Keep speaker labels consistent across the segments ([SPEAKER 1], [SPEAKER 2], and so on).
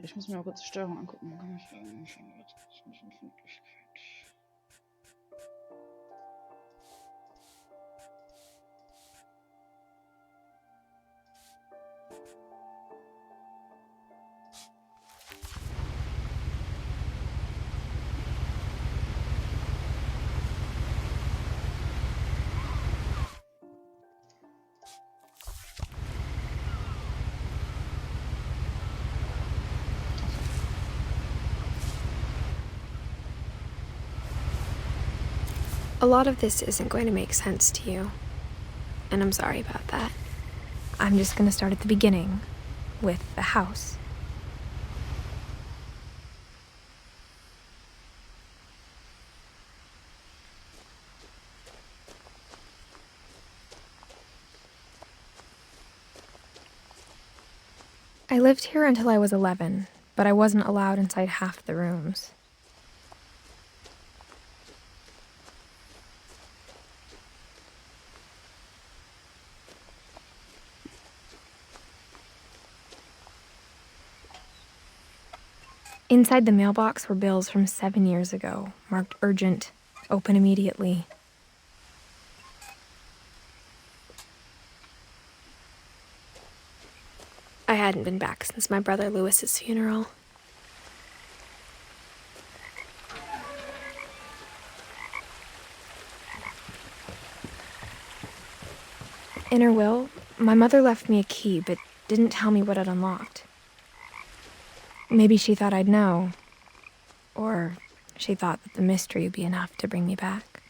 [SPEAKER 1] Ich muss mir mal kurz die Steuerung angucken.
[SPEAKER 2] A lot of this isn't going to make sense to you, and I'm sorry about that. I'm just going to start at the beginning, with the house. I lived here until I was 11, but I wasn't allowed inside half the rooms. Inside the mailbox were bills from 7 years ago, marked urgent, open immediately. I hadn't been back since my brother Lewis's funeral. In her will, my mother left me a key, but didn't tell me what it unlocked. Maybe she thought I'd know, or she thought that the mystery would be enough to bring me back.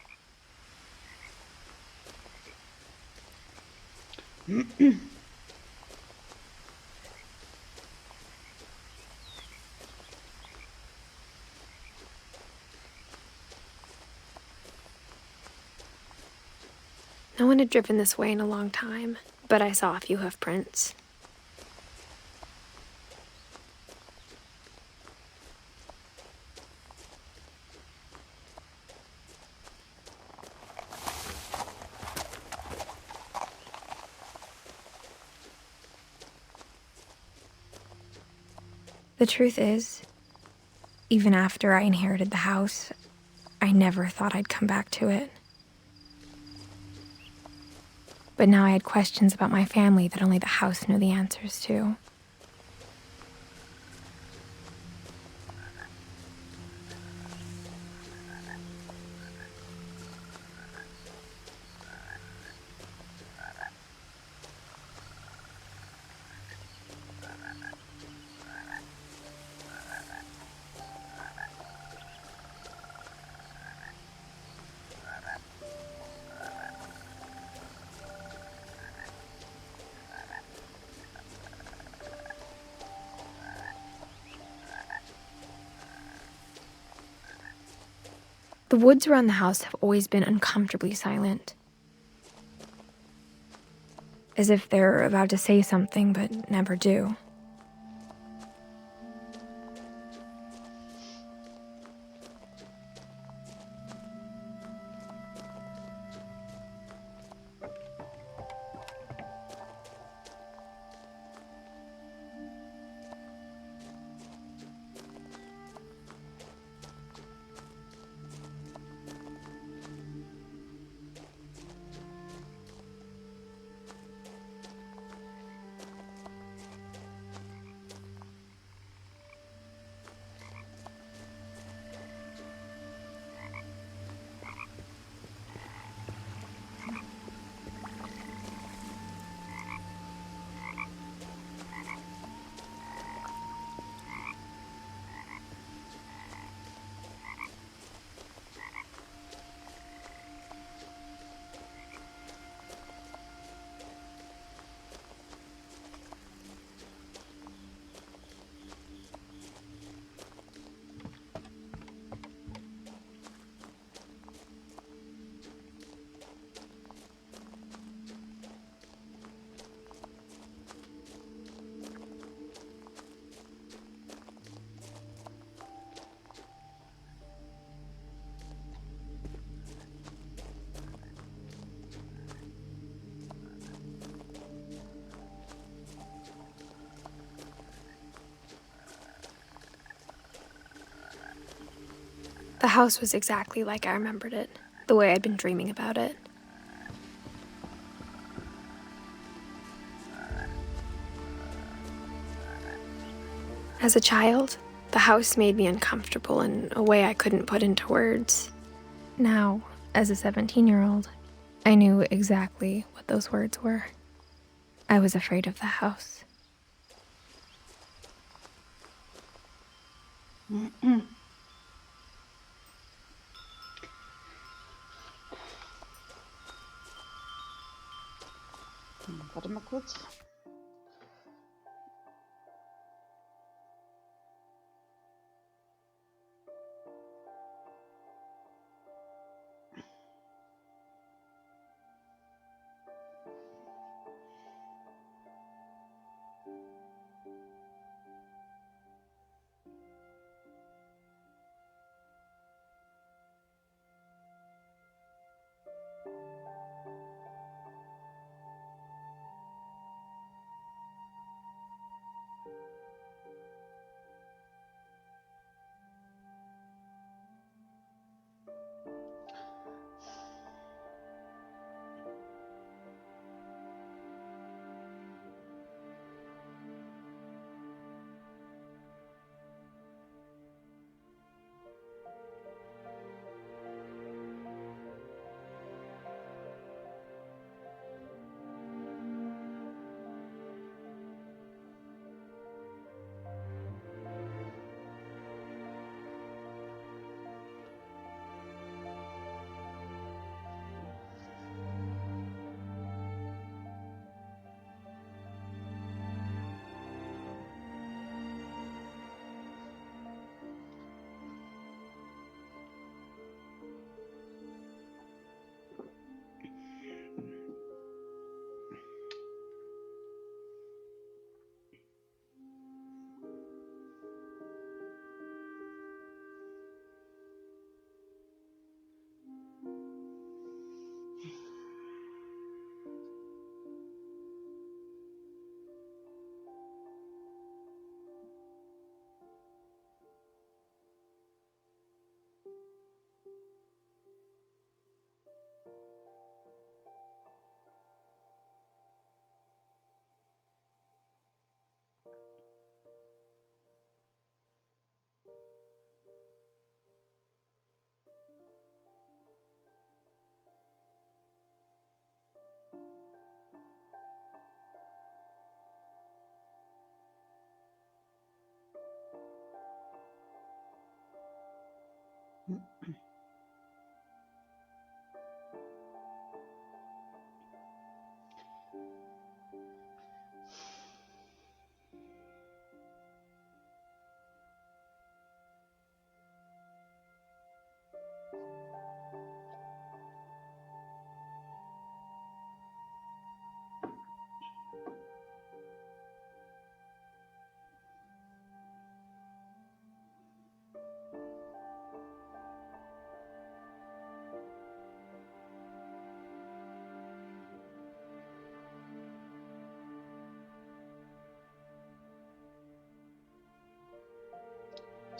[SPEAKER 2] No one had driven this way in a long time, but I saw a few hoof prints. The truth is, even after I inherited the house, I never thought I'd come back to it. But now I had questions about my family that only the house knew the answers to. The woods around the house have always been uncomfortably silent. As if they're about to say something but never do. The house was exactly like I remembered it, the way I'd been dreaming about it. As a child, the house made me uncomfortable in a way I couldn't put into words. Now, as a 17-year-old, I knew exactly what those words were. I was afraid of the house.
[SPEAKER 1] Warte mal kurz.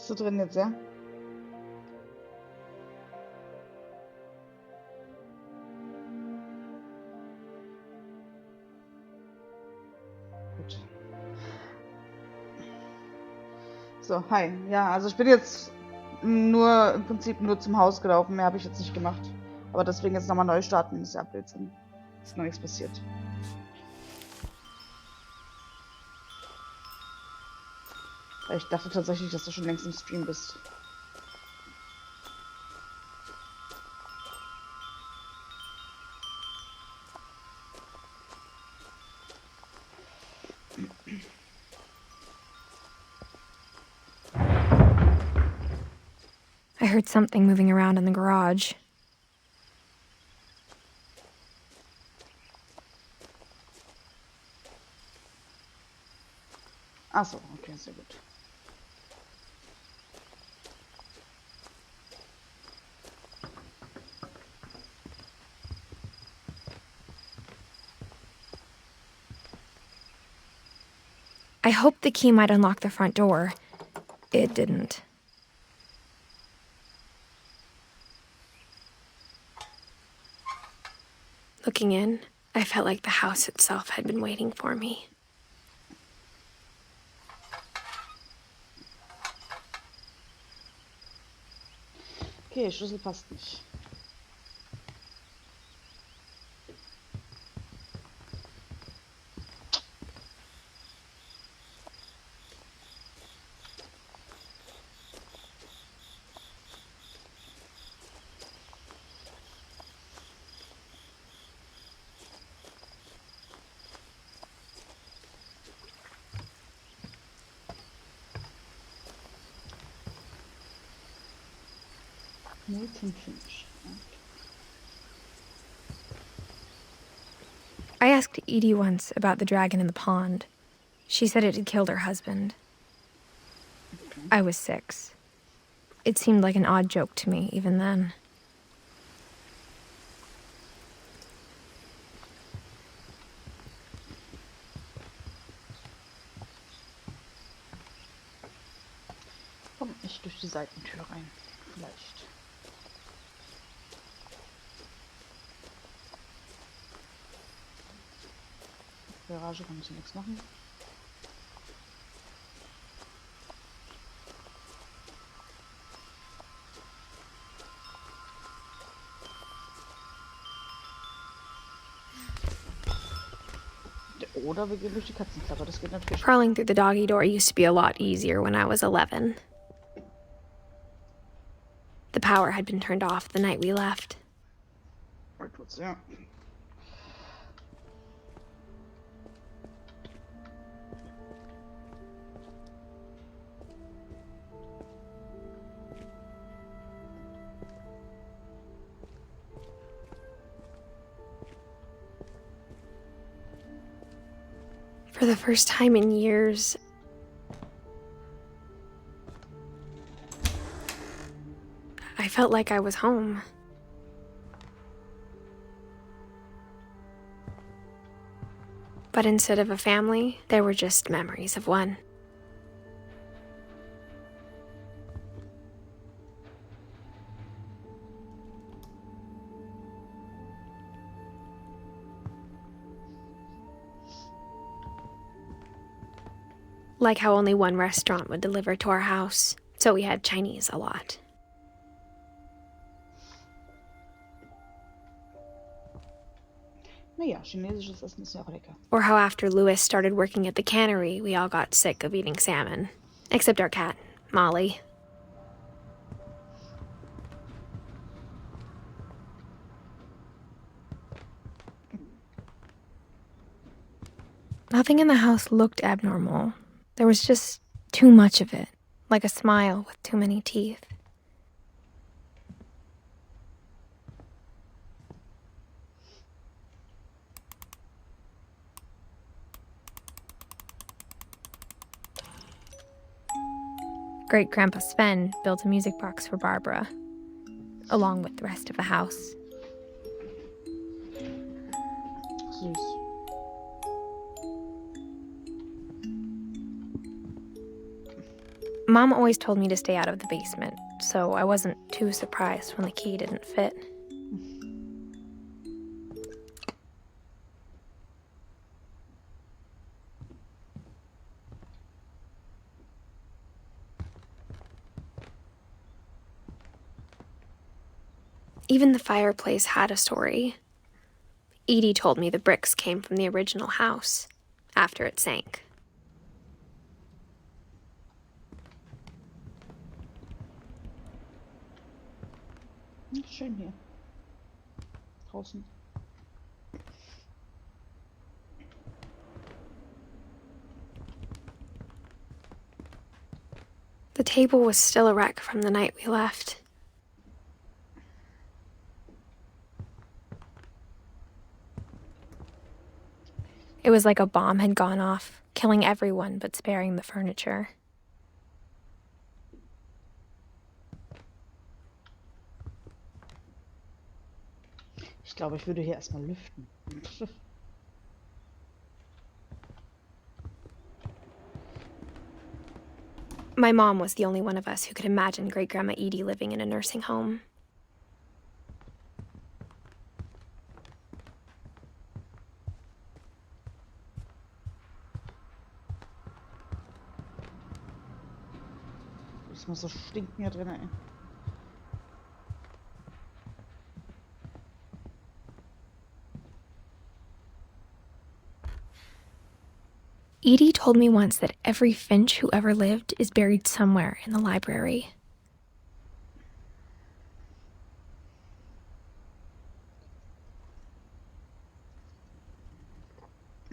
[SPEAKER 1] Bist du drin jetzt, ja? Gut. So, hi. Ja, also ich bin jetzt nur im Prinzip nur zum Haus gelaufen. Mehr habe ich jetzt nicht gemacht. Aber deswegen jetzt nochmal neu starten, ist ja Blödsinn. Ist noch nichts passiert. Ich dachte tatsächlich, dass du schon längst im Stream bist.
[SPEAKER 2] I heard something moving around in the garage.
[SPEAKER 1] Ach so, okay, sehr gut.
[SPEAKER 2] I hoped the key might unlock the front door. It didn't. Looking in, I felt like the house itself had been waiting for me.
[SPEAKER 1] Okay, Schlüssel passt nicht. Milton Finch.
[SPEAKER 2] I asked Edie once about the dragon in the pond. She said it had killed her husband.
[SPEAKER 1] Okay.
[SPEAKER 2] I was 6. It seemed like an odd joke to me, even then.
[SPEAKER 1] Komm nicht durch die Seitentür rein. Vielleicht. Garage kann ich hier nichts machen. Oder wir gehen durch die Katzenklappe, das geht natürlich.
[SPEAKER 2] Crawling through the doggy door used to be a lot easier when I was 11. The power had been turned off the night we left.
[SPEAKER 1] Rückwärts, ja.
[SPEAKER 2] For the first time in years, I felt like I was home. But instead of a family, there were just memories of one. Like how only one restaurant would deliver to our house, so we had Chinese a lot.
[SPEAKER 1] Naja, chinesisches Essen ist ja auch lecker.
[SPEAKER 2] Or how after Louis started working at the cannery, we all got sick of eating salmon. Except our cat, Molly. Nothing in the house looked abnormal. There was just too much of it, like a smile with too many teeth. Great-Grandpa Sven built a music box for Barbara, along with the rest of the house.
[SPEAKER 1] Süß.
[SPEAKER 2] Mom always told me to stay out of the basement, so I wasn't too surprised when the key didn't fit. Even the fireplace had a story. Edie told me the bricks came from the original house, after it sank.
[SPEAKER 1] Schön hier. Draußen.
[SPEAKER 2] The table was still a wreck from the night we left. It was like a bomb had gone off, killing everyone but sparing the furniture.
[SPEAKER 1] Ich glaube, ich würde hier erstmal lüften.
[SPEAKER 2] My mom was the only one of us who could imagine Great-Grandma Edie living in a nursing home.
[SPEAKER 1] Das muss so stinken hier drin, ey.
[SPEAKER 2] Edie told me once that every Finch who ever lived is buried somewhere in the library.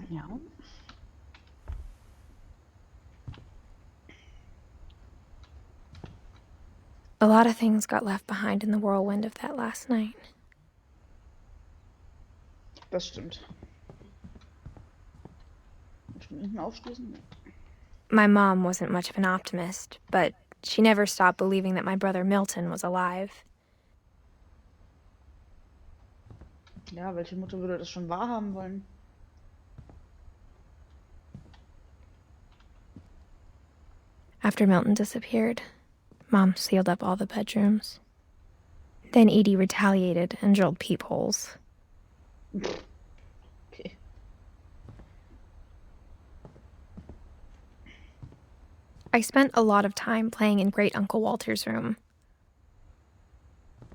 [SPEAKER 1] Ja.
[SPEAKER 2] A lot of things got left behind in the whirlwind of that last night.
[SPEAKER 1] Das stimmt. Ich will hinten aufschließen.
[SPEAKER 2] My mom wasn't much of an optimist, but she never stopped believing that my brother Milton was alive.
[SPEAKER 1] Ja, welche Mutter würde das schon wahrhaben wollen?
[SPEAKER 2] After Milton disappeared, Mom sealed up all the bedrooms. Then Edie retaliated and drilled peepholes.
[SPEAKER 1] Okay.
[SPEAKER 2] I spent a lot of time playing in Great Uncle Walter's room.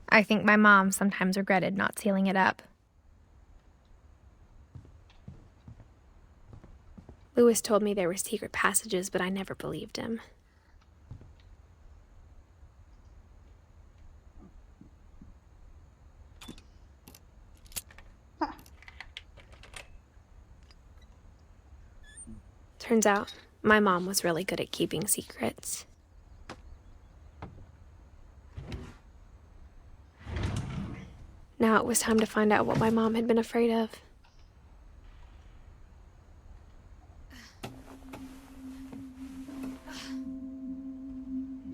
[SPEAKER 2] I think my mom sometimes regretted not sealing it up. Lewis told me there were secret passages, but I never believed him. Turns out, my mom was really good at keeping secrets. Now it was time to find out what my mom had been afraid of.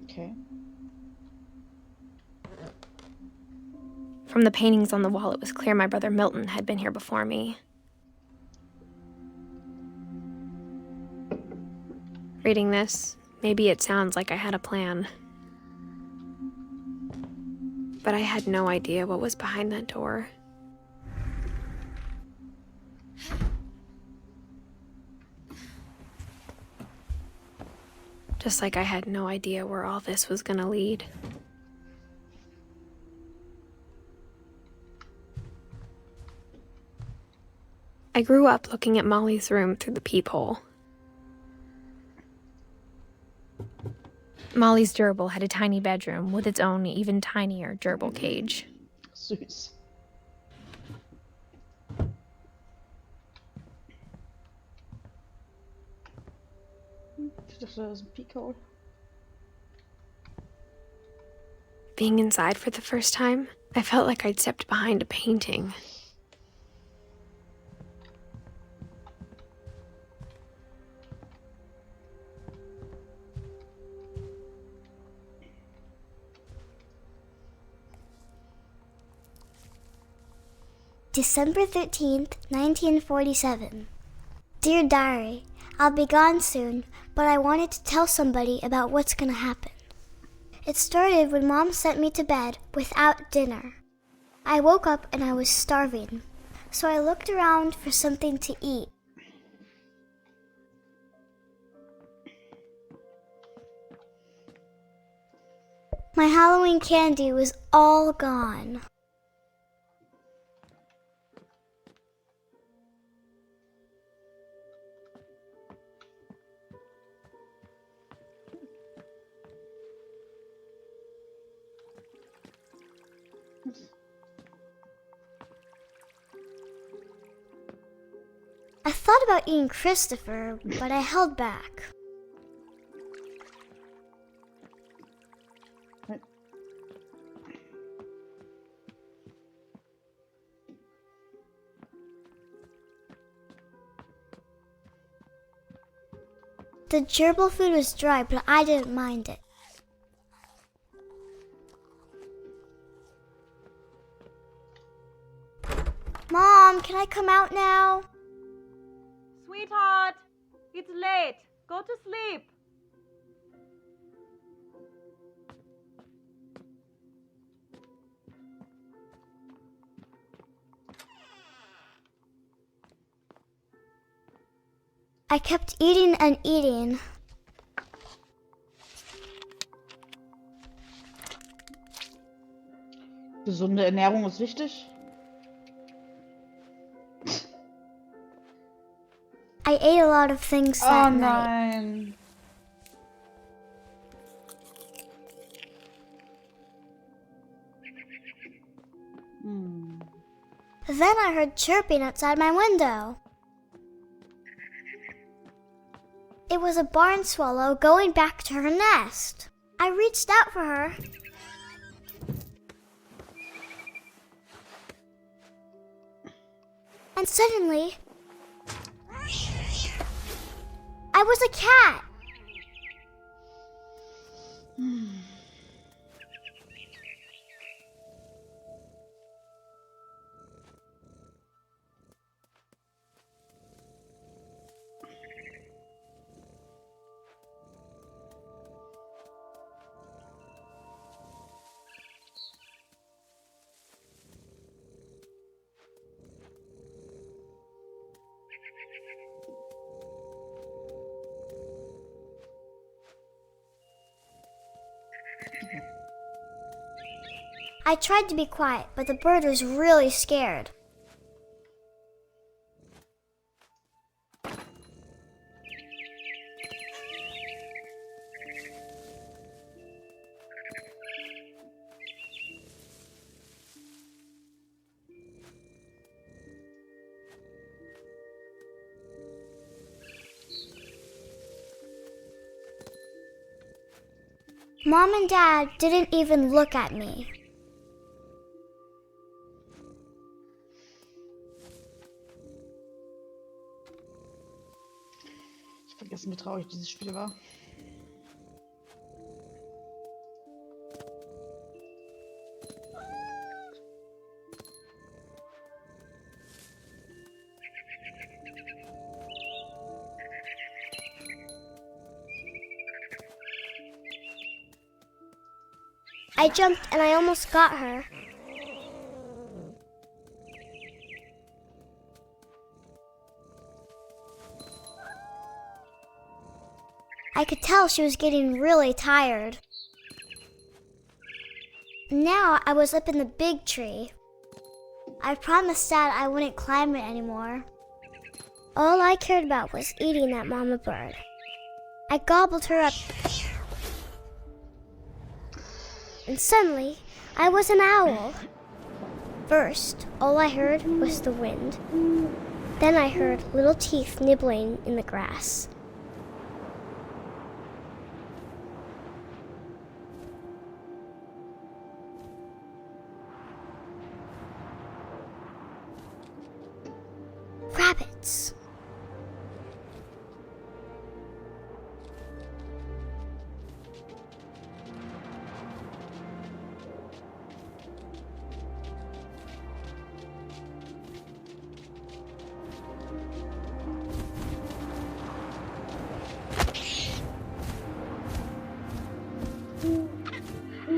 [SPEAKER 1] Okay.
[SPEAKER 2] From the paintings on the wall, it was clear my brother Milton had been here before me. Reading this, maybe it sounds like I had a plan. But I had no idea what was behind that door. Just like I had no idea where all this was gonna lead. I grew up looking at Molly's room through the peephole. Molly's gerbil had a tiny bedroom with its own even tinier gerbil cage.
[SPEAKER 1] Süß. Ich dachte, das ist ein Peekhole.
[SPEAKER 2] Being inside for the first time, I felt like I'd stepped behind a painting.
[SPEAKER 3] December 13th, 1947. Dear Diary, I'll be gone soon, but I wanted to tell somebody about what's gonna happen. It started when Mom sent me to bed without dinner. I woke up and I was starving, so I looked around for something to eat. My Halloween candy was all gone. I thought about eating Christopher, but I held back. The gerbil food was dry, but I didn't mind it. Mom, can I come out now?
[SPEAKER 4] Sweetheart, it's late. Go to sleep.
[SPEAKER 3] I kept eating and eating.
[SPEAKER 1] Gesunde Ernährung ist wichtig.
[SPEAKER 3] I ate a lot of things that night.
[SPEAKER 1] Nein.
[SPEAKER 3] Then I heard chirping outside my window. It was a barn swallow going back to her nest. I reached out for her. And suddenly, I was a cat. I tried to be quiet, but the bird was really scared. Mom and Dad didn't even look at me.
[SPEAKER 1] Ich hab vergessen, wie traurig dieses Spiel war.
[SPEAKER 3] I jumped and I almost got her. I could tell she was getting really tired. Now I was up in the big tree. I promised Dad I wouldn't climb it anymore. All I cared about was eating that mama bird. I gobbled her up. And suddenly, I was an owl. First, all I heard was the wind. Then I heard little teeth nibbling in the grass. Rabbits.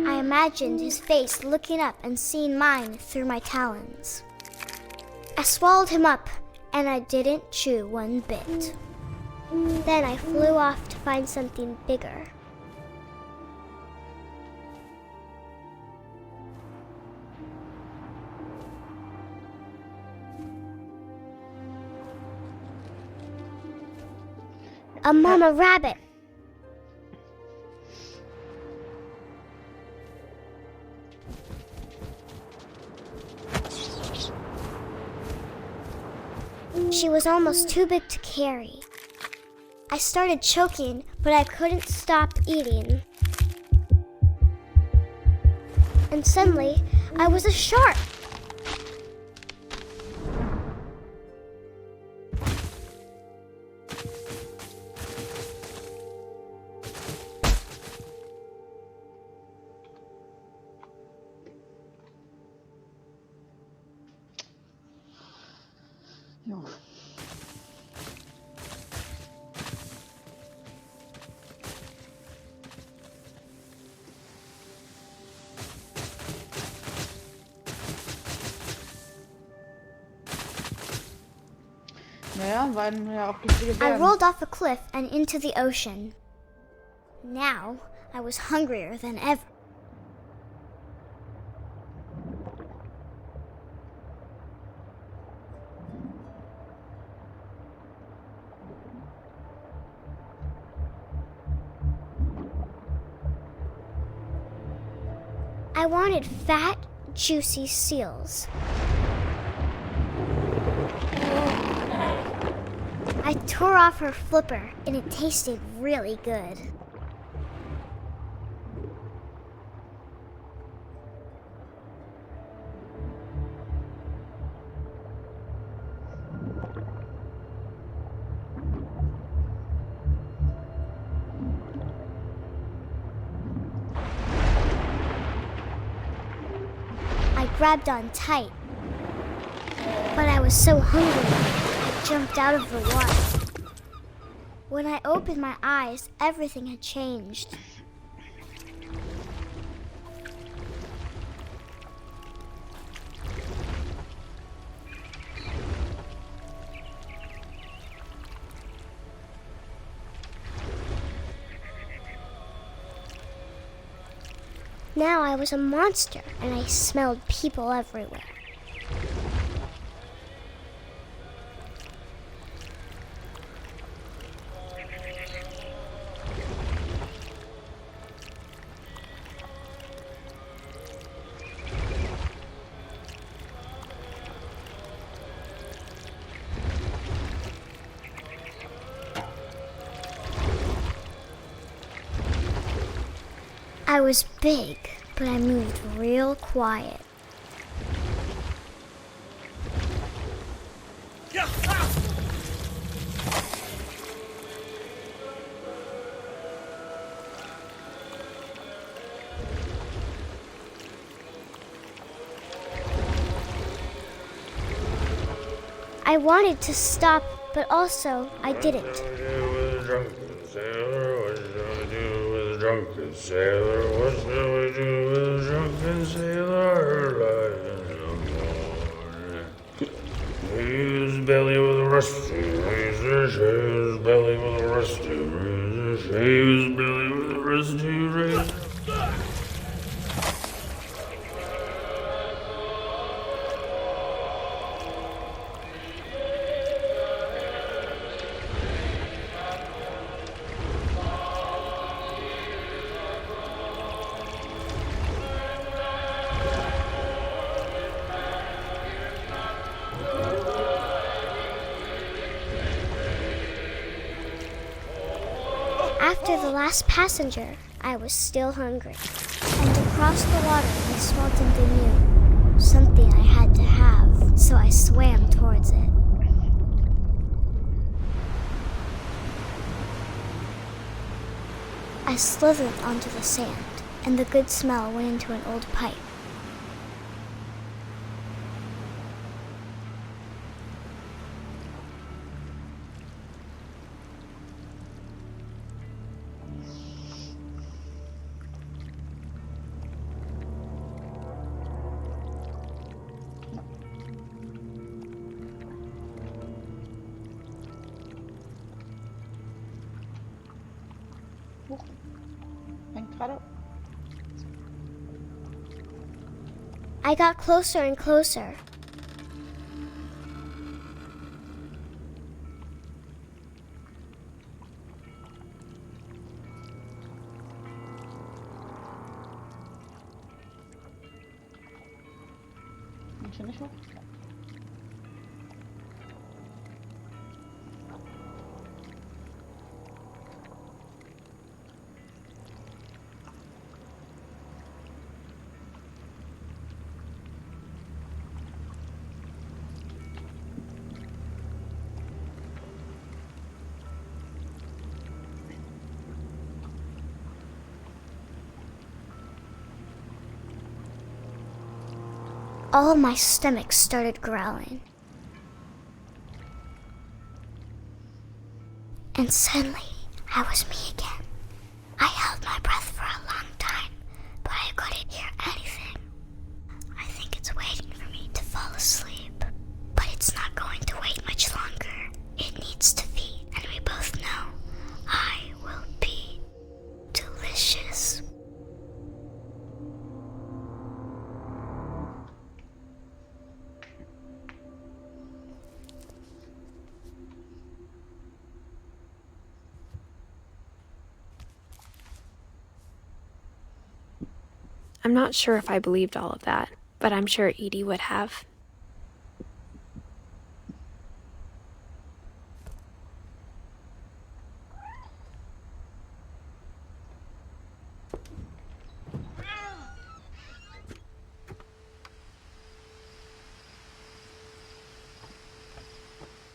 [SPEAKER 3] I imagined his face looking up and seeing mine through my talons. I swallowed him up, and I didn't chew one bit. Then I flew off to find something bigger. A mama rabbit. She was almost too big to carry. I started choking, but I couldn't stop eating. And suddenly, I was a shark.
[SPEAKER 1] Jo. Naja, waren ja auch giftige
[SPEAKER 3] I
[SPEAKER 1] Bären.
[SPEAKER 3] rolled off a cliff and into the ocean. Now, I was hungrier than ever. I wanted fat, juicy seals. I tore off her flipper, and it tasted really good. I grabbed on tight, but I was so hungry, I jumped out of the water. When I opened my eyes, everything had changed. Now I was a monster, and I smelled people everywhere. I was big, but I moved real quiet. I wanted to stop, but also I didn't.
[SPEAKER 5] Drunken sailor, what shall we do with a drunken sailor? His belly with a rusty razor, shave his belly with a rusty razor, shave his belly with a rusty razor.
[SPEAKER 3] After the last passenger, I was still hungry. And across the water, I smelled something new. Something I had to have, so I swam towards it. I slithered onto the sand, and the good smell went into an old pipe.
[SPEAKER 1] Hängt gerade.
[SPEAKER 3] I got closer and closer.
[SPEAKER 1] Bin ich hier nicht hoch?
[SPEAKER 3] All my stomach started growling. And suddenly, I was me again. I held my breath for a long time, but I couldn't hear anything. I think it's waiting for me to fall asleep, but it's not going to wait much longer. It needs to feed, and we both know I will be delicious.
[SPEAKER 2] I'm not sure if I believed all of that, but I'm sure Edie would have.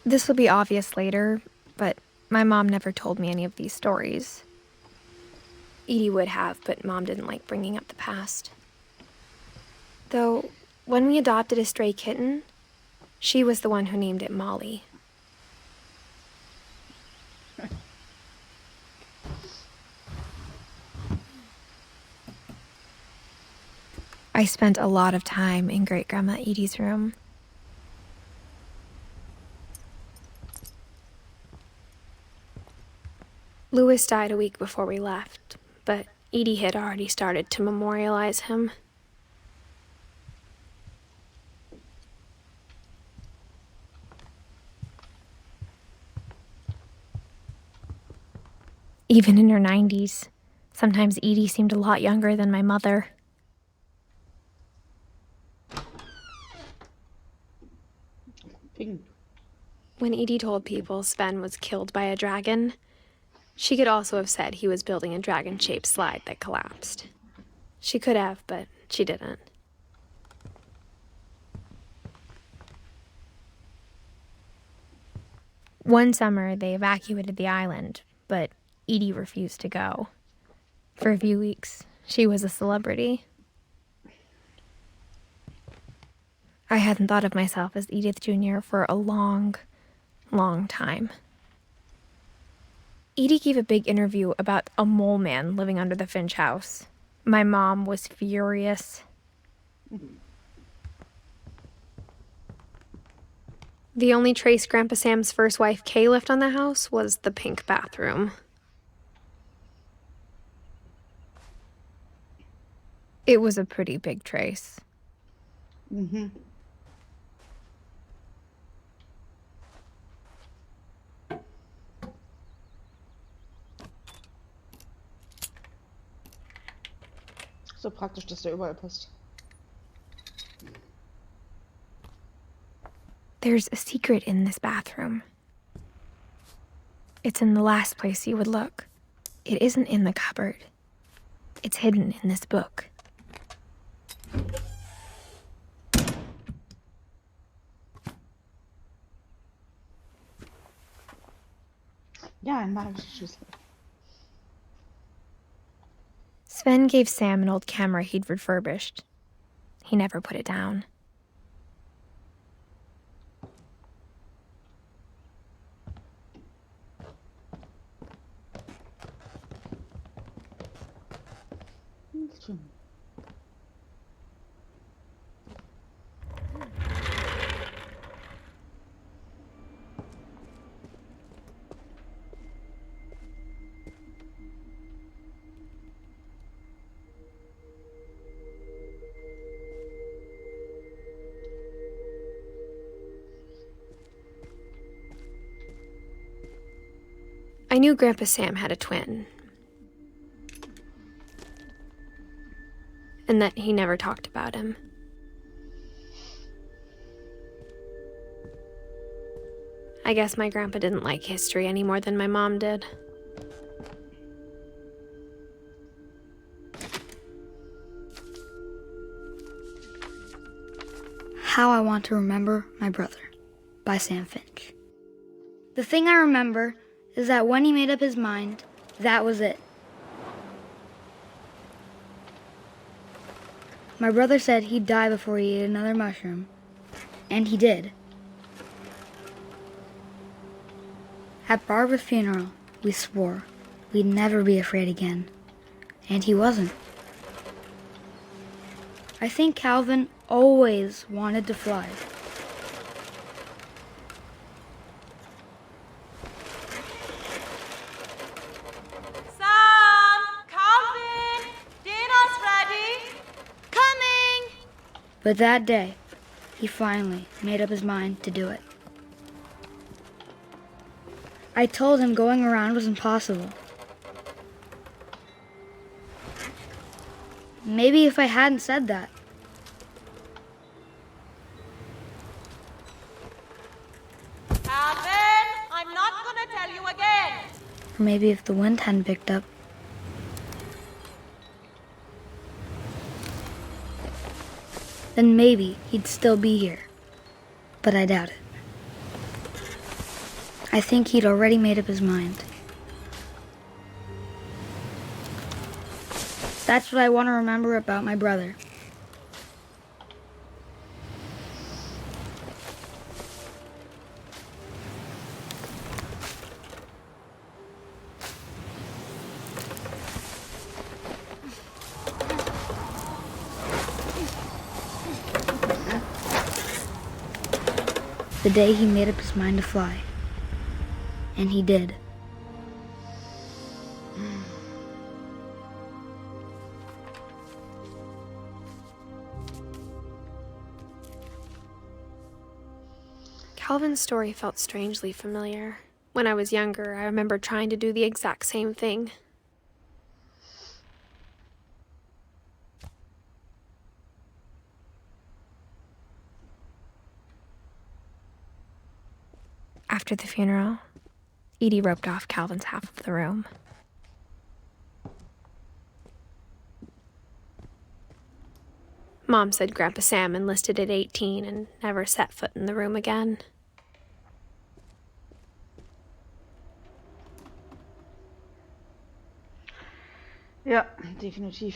[SPEAKER 2] This will be obvious later, but my mom never told me any of these stories. Edie would have, but Mom didn't like bringing up the past. Though, when we adopted a stray kitten, she was the one who named it Molly. I spent a lot of time in Great-Grandma Edie's room. Louis died a week before we left, but Edie had already started to memorialize him. Even in her 90s, sometimes Edie seemed a lot younger than my mother.
[SPEAKER 1] Ping.
[SPEAKER 2] When Edie told people Sven was killed by a dragon, she could also have said he was building a dragon-shaped slide that collapsed. She could have, but she didn't. One summer, they evacuated the island, but Edie refused to go. For a few weeks, she was a celebrity. I hadn't thought of myself as Edith Jr. for a long, long time. Edie gave a big interview about a mole man living under the Finch house. My mom was furious. The only trace Grandpa Sam's first wife, Kay, left on the house was the pink bathroom. It was a pretty big trace.
[SPEAKER 1] Mm-hmm. So praktisch, dass der überall passt.
[SPEAKER 2] There's a secret in this bathroom. It's in the last place you would look. It isn't in the cupboard. It's hidden in this book.
[SPEAKER 1] Ja, ein magischer Schlüssel.
[SPEAKER 2] Sven gave Sam an old camera he'd refurbished. He never put it down. I knew Grandpa Sam had a twin, and that he never talked about him. I guess my grandpa didn't like history any more than my mom did.
[SPEAKER 6] How I Want to Remember My Brother by Sam Finch. The thing I remember is that when he made up his mind, that was it. My brother said he'd die before he ate another mushroom, and he did. At Barbara's funeral, we swore we'd never be afraid again, and he wasn't. I think Calvin always wanted to fly.
[SPEAKER 4] Sam! Calvin! Dinner's ready! Coming!
[SPEAKER 6] But that day, he finally made up his mind to do it. I told him going around was impossible. Maybe if I hadn't said that.
[SPEAKER 4] Calvin, I'm not gonna tell you again.
[SPEAKER 6] Or maybe if the wind hadn't picked up. Then maybe he'd still be here. But I doubt it. I think he'd already made up his mind. That's what I want to remember about my brother. The day he made up his mind to fly. And he did.
[SPEAKER 2] Calvin's story felt strangely familiar. When I was younger, I remember trying to do the exact same thing. After the funeral, Edie roped off Calvin's half of the room. Mom said Grandpa Sam enlisted at 18 and never set foot in the room again.
[SPEAKER 1] Ja, definitiv.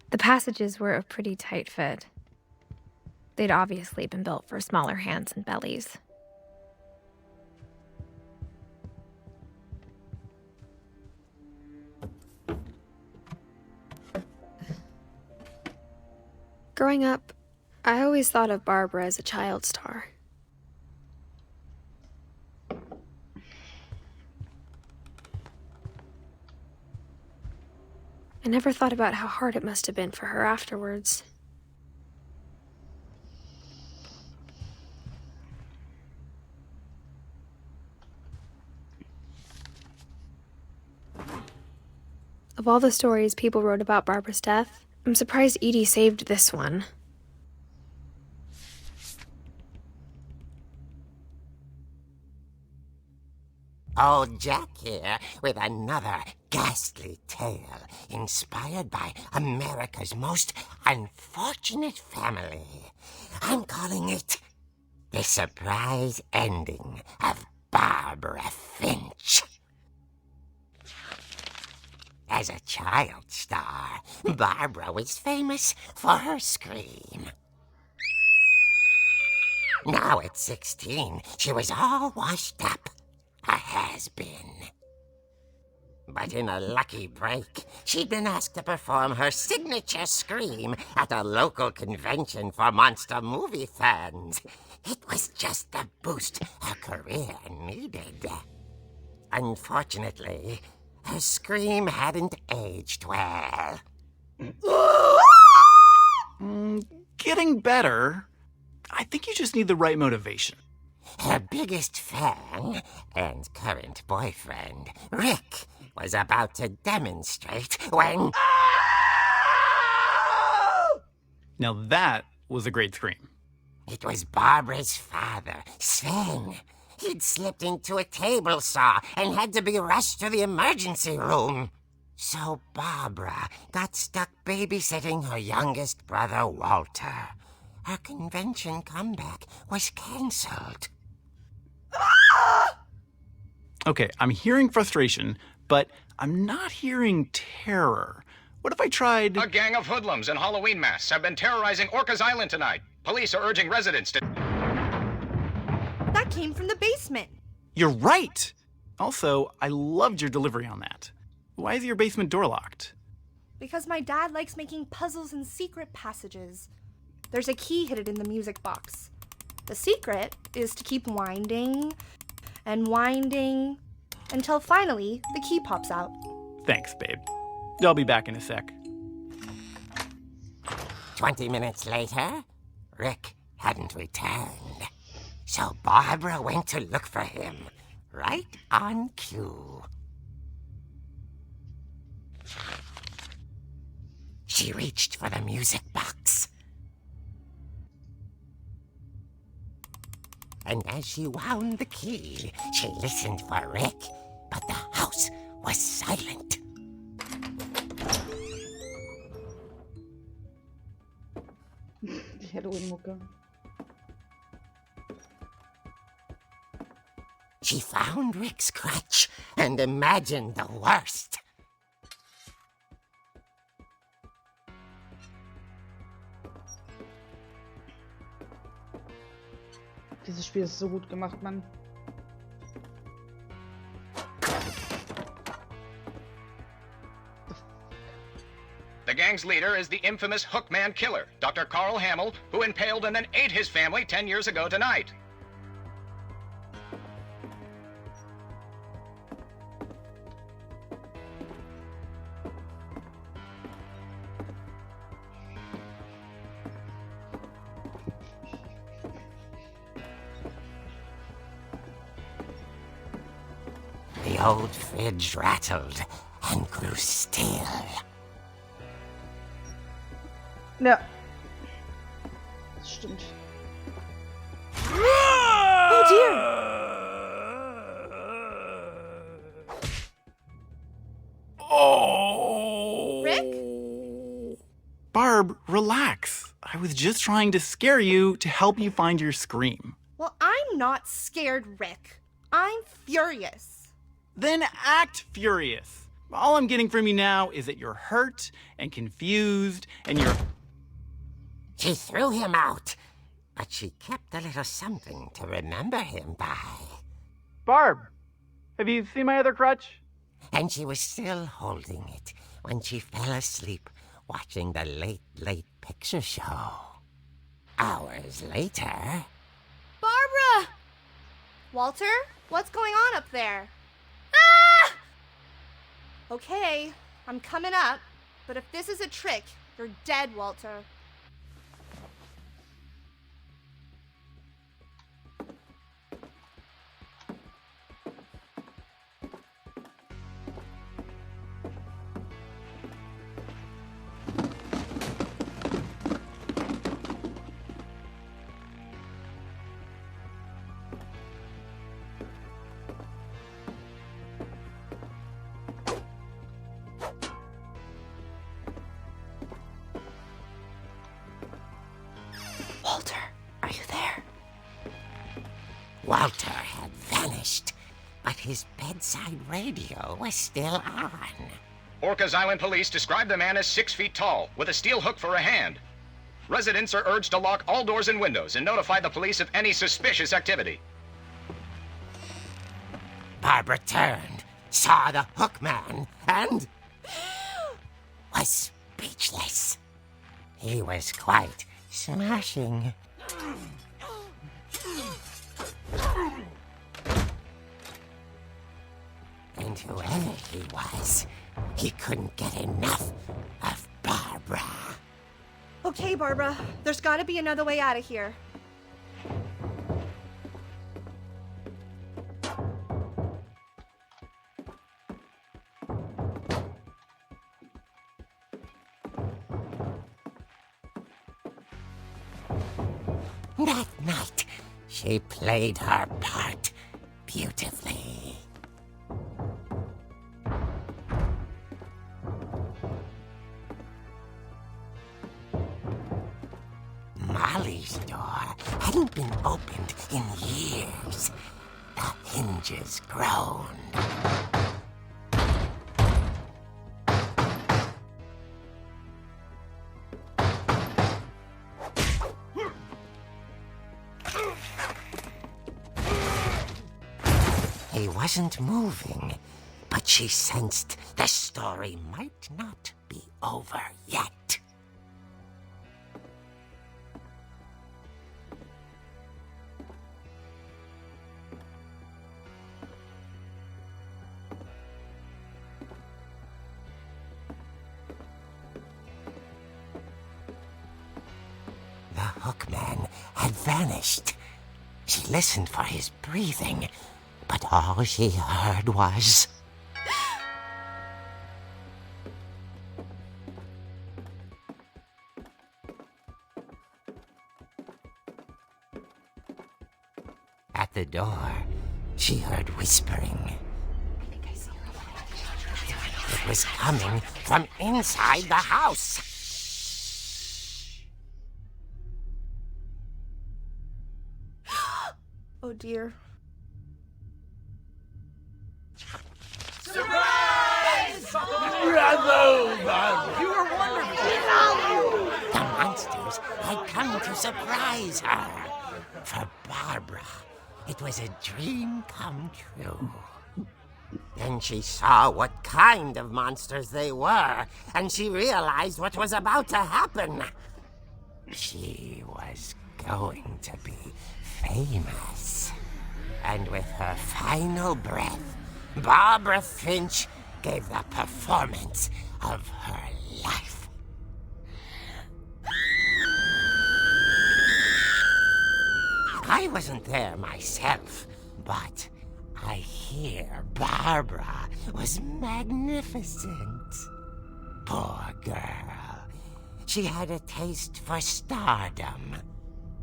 [SPEAKER 2] The passages were a pretty tight fit. They'd obviously been built for smaller hands and bellies. Growing up, I always thought of Barbara as a child star. I never thought about how hard it must have been for her afterwards. Of all the stories people wrote about Barbara's death, I'm surprised Edie saved this one.
[SPEAKER 7] Old Jack here with another ghastly tale inspired by America's most unfortunate family. I'm calling it The Surprise Ending of Barbara Finch. As a child star, Barbara was famous for her scream. Now at 16, she was all washed up. A has-been. But in a lucky break, she'd been asked to perform her signature scream at a local convention for monster movie fans. It was just the boost her career needed. Unfortunately, her scream hadn't aged well.
[SPEAKER 8] Getting better. I think you just need the right motivation.
[SPEAKER 7] Her biggest fan and current boyfriend, Rick, was about to demonstrate when...
[SPEAKER 8] Now that was a great scream.
[SPEAKER 7] It was Barbara's father, Sven. He'd slipped into a table saw and had to be rushed to the emergency room. So Barbara got stuck babysitting her youngest brother, Walter. Her convention comeback was cancelled.
[SPEAKER 8] Okay, I'm hearing frustration, but I'm not hearing terror. What if I tried...
[SPEAKER 9] A gang of hoodlums in Halloween masks have been terrorizing Orcas Island tonight. Police are urging residents to...
[SPEAKER 4] That came from the basement.
[SPEAKER 8] You're right! Also, I loved your delivery on that. Why is your basement door locked?
[SPEAKER 10] Because my dad likes making puzzles and secret passages. There's a key hidden in the music box.
[SPEAKER 4] The secret is to keep winding and winding until finally the key pops out.
[SPEAKER 8] Thanks, babe. I'll be back in a sec.
[SPEAKER 7] 20 minutes later, Rick hadn't returned. So Barbara went to look for him, right on cue. She reached for the music box. And as she wound the key, she listened for Rick, but the house was silent.
[SPEAKER 1] Die Halloween-Mucke.
[SPEAKER 7] She found Rick's crutch and imagined the worst.
[SPEAKER 1] Dieses Spiel ist so gut gemacht, Mann.
[SPEAKER 9] The gang's leader is the infamous Hookman killer, Dr. Carl Hamill, who impaled and then ate his family 10 years ago tonight.
[SPEAKER 7] The old fridge rattled and grew still.
[SPEAKER 1] Ja. Das stimmt.
[SPEAKER 4] Oh dear!
[SPEAKER 8] Oh!
[SPEAKER 4] Rick?
[SPEAKER 8] Barb, relax. I was just trying to scare you to help you find your scream.
[SPEAKER 4] Well, I'm not scared, Rick. I'm furious.
[SPEAKER 8] Then act furious. All I'm getting from you now is that you're hurt and confused and you're...
[SPEAKER 7] She threw him out, but she kept a little something to remember him by.
[SPEAKER 8] Barb, have you seen my other crutch?
[SPEAKER 7] And she was still holding it when she fell asleep watching the Late Late Picture Show. Hours later...
[SPEAKER 4] Barbara! Walter, what's going on up there? Ah! Okay, I'm coming up, but if this is a trick, you're dead, Walter.
[SPEAKER 2] Walter, are you there?
[SPEAKER 7] Walter had vanished, but his bedside radio was still on.
[SPEAKER 9] Orcas Island police describe the man as 6 feet tall, with a steel hook for a hand. Residents are urged to lock all doors and windows and notify the police of any suspicious activity.
[SPEAKER 7] Barbara turned, saw the hook man, and was speechless. He was quite smashing. And whoever he was, he couldn't get enough of Barbara.
[SPEAKER 4] Okay, Barbara, there's gotta be another way out of here.
[SPEAKER 7] That night, she played her part beautifully. Molly's door hadn't been opened in years. The hinges groaned. He wasn't moving, but she sensed the story might not be over yet. vanished. She listened for his breathing, but all she heard was... At the door, she heard whispering. It was coming from inside the house.
[SPEAKER 4] Oh dear.
[SPEAKER 7] The monsters had come to surprise her. For Barbara, it was a dream come true. Then she saw what kind of monsters they were, and she realized what was about to happen. She was going to be famous. And with her final breath, Barbara Finch gave the performance of her life. I wasn't there myself, but I hear Barbara was magnificent. Poor girl. She had a taste for stardom.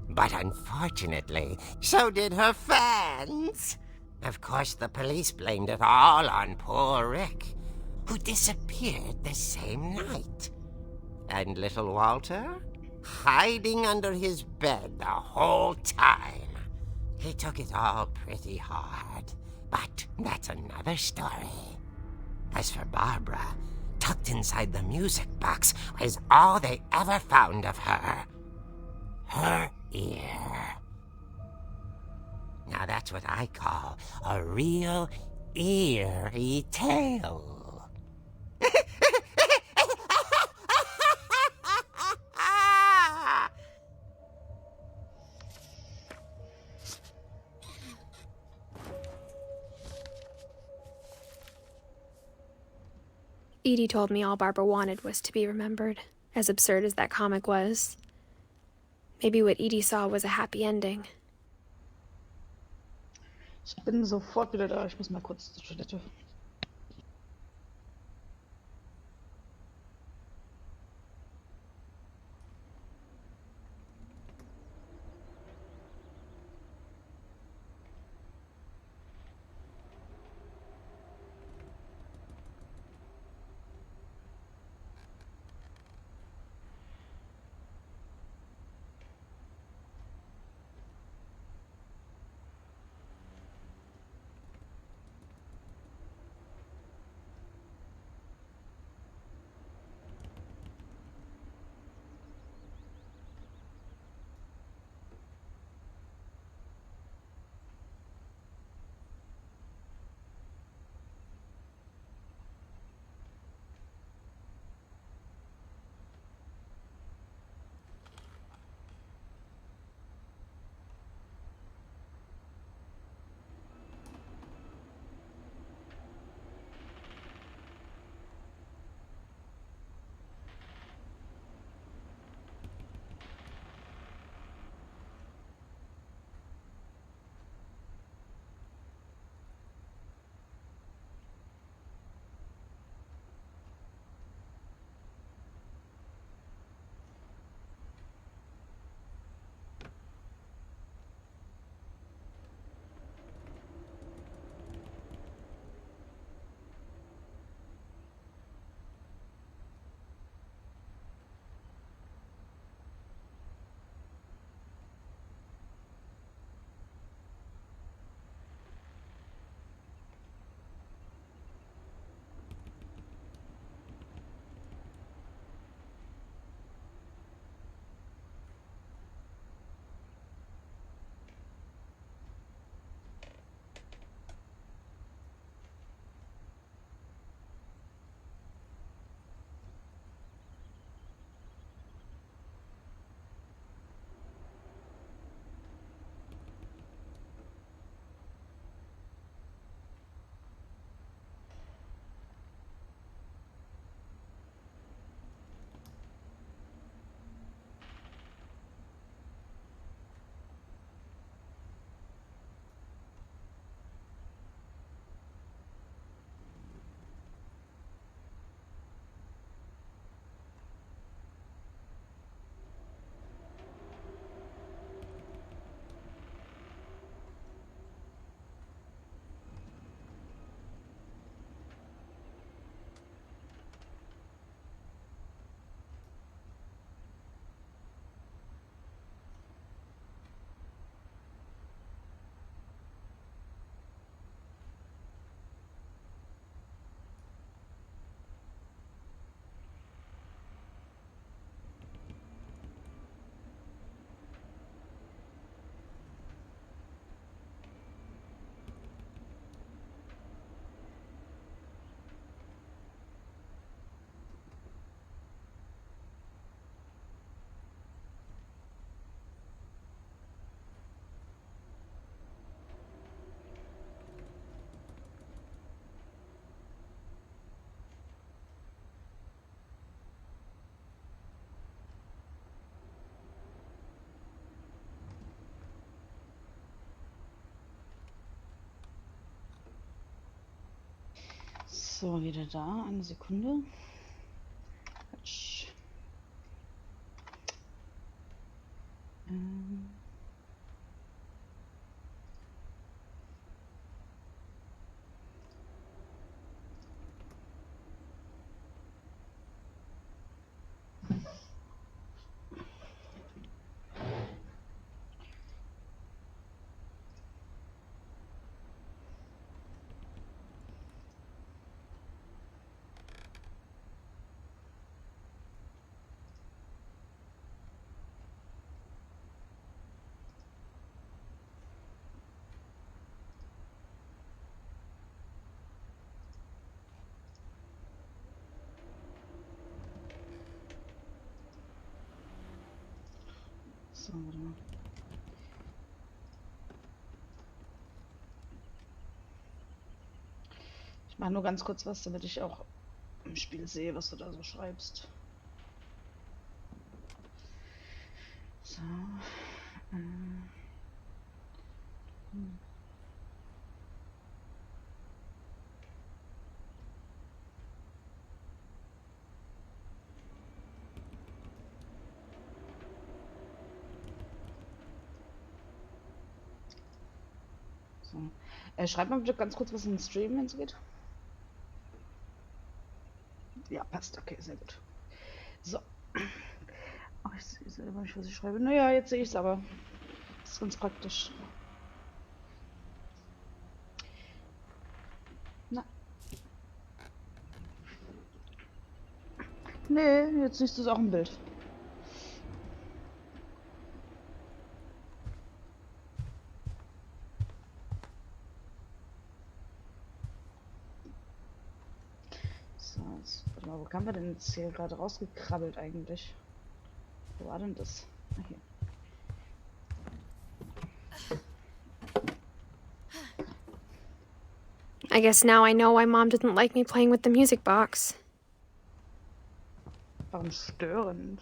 [SPEAKER 7] But unfortunately, so did her fans. Of course, the police blamed it all on poor Rick, who disappeared the same night. And little Walter? Hiding under his bed the whole time. He took it all pretty hard, but that's another story. As for Barbara, tucked inside the music box was all they ever found of her. Her ear. Now that's what I call a real eerie tale.
[SPEAKER 2] Edie told me all Barbara wanted was to be remembered, as absurd as that comic was. Maybe what Edie saw was a happy ending.
[SPEAKER 1] Ich bin sofort wieder da. Ich muss mal kurz zur Toilette. So, wieder da. Eine Sekunde. Quatsch. So, warte mal. Ich mache nur ganz kurz was, damit ich auch im Spiel sehe, was du da so schreibst. So. So. Schreib mal bitte ganz kurz was in den Stream, wenn es geht. Ja, passt. Okay, sehr gut. So. Ach, ich sehe selber nicht, was ich schreibe. Naja, jetzt sehe ich es aber. Das ist ganz praktisch. Na. Nee, jetzt siehst du es auch im Bild. So, jetzt, warte mal, wo kamen wir denn jetzt hier gerade rausgekrabbelt eigentlich? Wo war denn das? Ah, hier.
[SPEAKER 2] I guess now I know why Mom didn't like me playing with the music box.
[SPEAKER 1] Warum störend?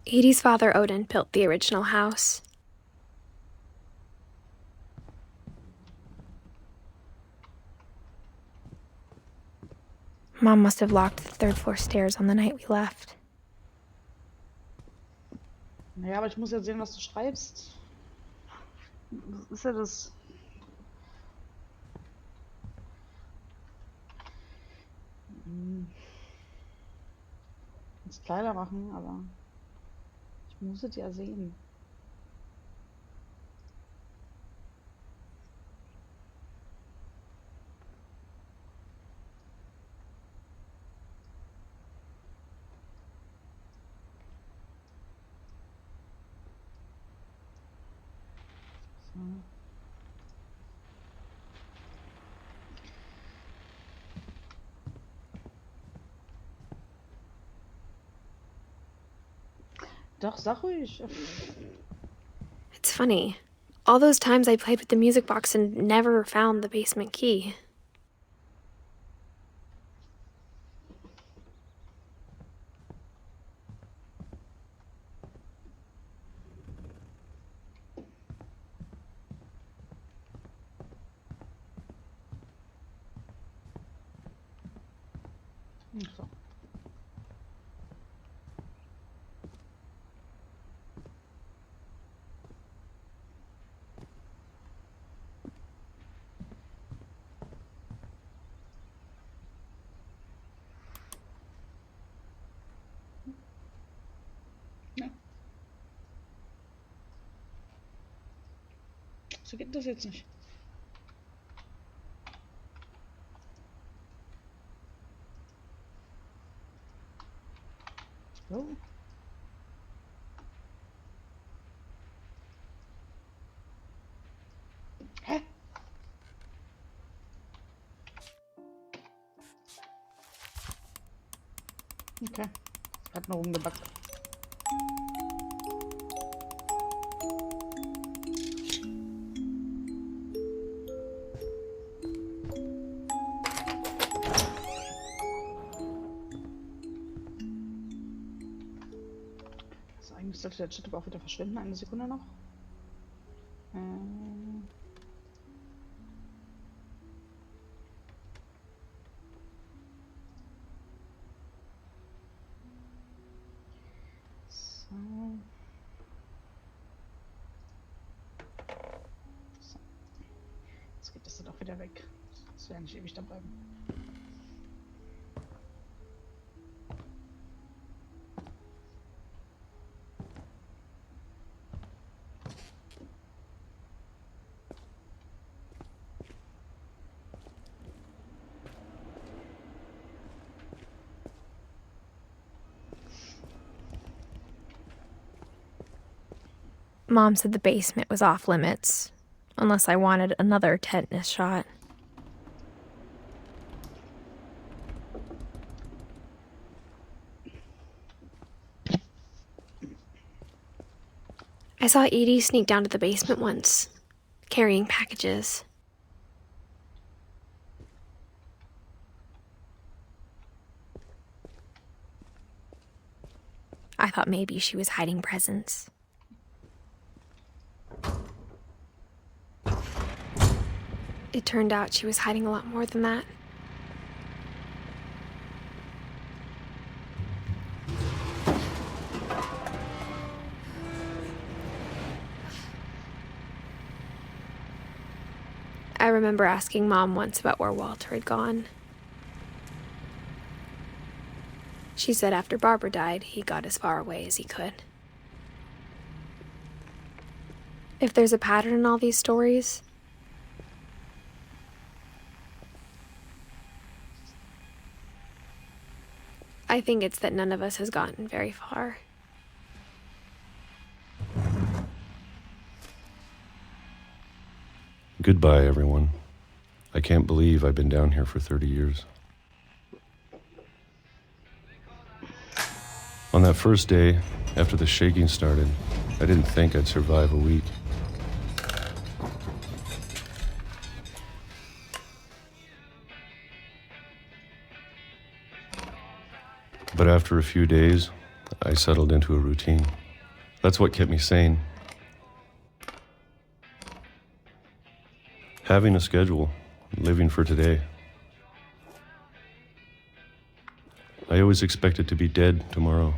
[SPEAKER 2] Edie's father, Odin, built the original house. Mom must have locked the third-floor stairs on the night we left.
[SPEAKER 1] Naja, aber ich muss ja sehen, was du schreibst. Das ist ja das. Jetzt Kleider machen, aber ich muss es ja sehen. So. Doch, sag ruhig.
[SPEAKER 2] It's funny. All those times I played with the music box and never found the basement key.
[SPEAKER 1] So. Ja. So geht das jetzt nicht. So. Hä? Okay. Hat noch rumgebackt. Sollte der Chat aber auch wieder verschwinden? Eine Sekunde noch. So. Jetzt geht das dann auch wieder weg. Das will ja nicht ewig da bleiben.
[SPEAKER 2] Mom said the basement was off limits, unless I wanted another tetanus shot. I saw Edie sneak down to the basement once, carrying packages. I thought maybe she was hiding presents. It turned out she was hiding a lot more than that. I remember asking Mom once about where Walter had gone. She said after Barbara died, he got as far away as he could. If there's a pattern in all these stories, I think it's that none of us has gotten very far.
[SPEAKER 10] Goodbye, everyone. I can't believe I've been down here for 30 years. On that first day, after the shaking started, I didn't think I'd survive a week. But after a few days, I settled into a routine. That's what kept me sane. Having a schedule, living for today. I always expected to be dead tomorrow.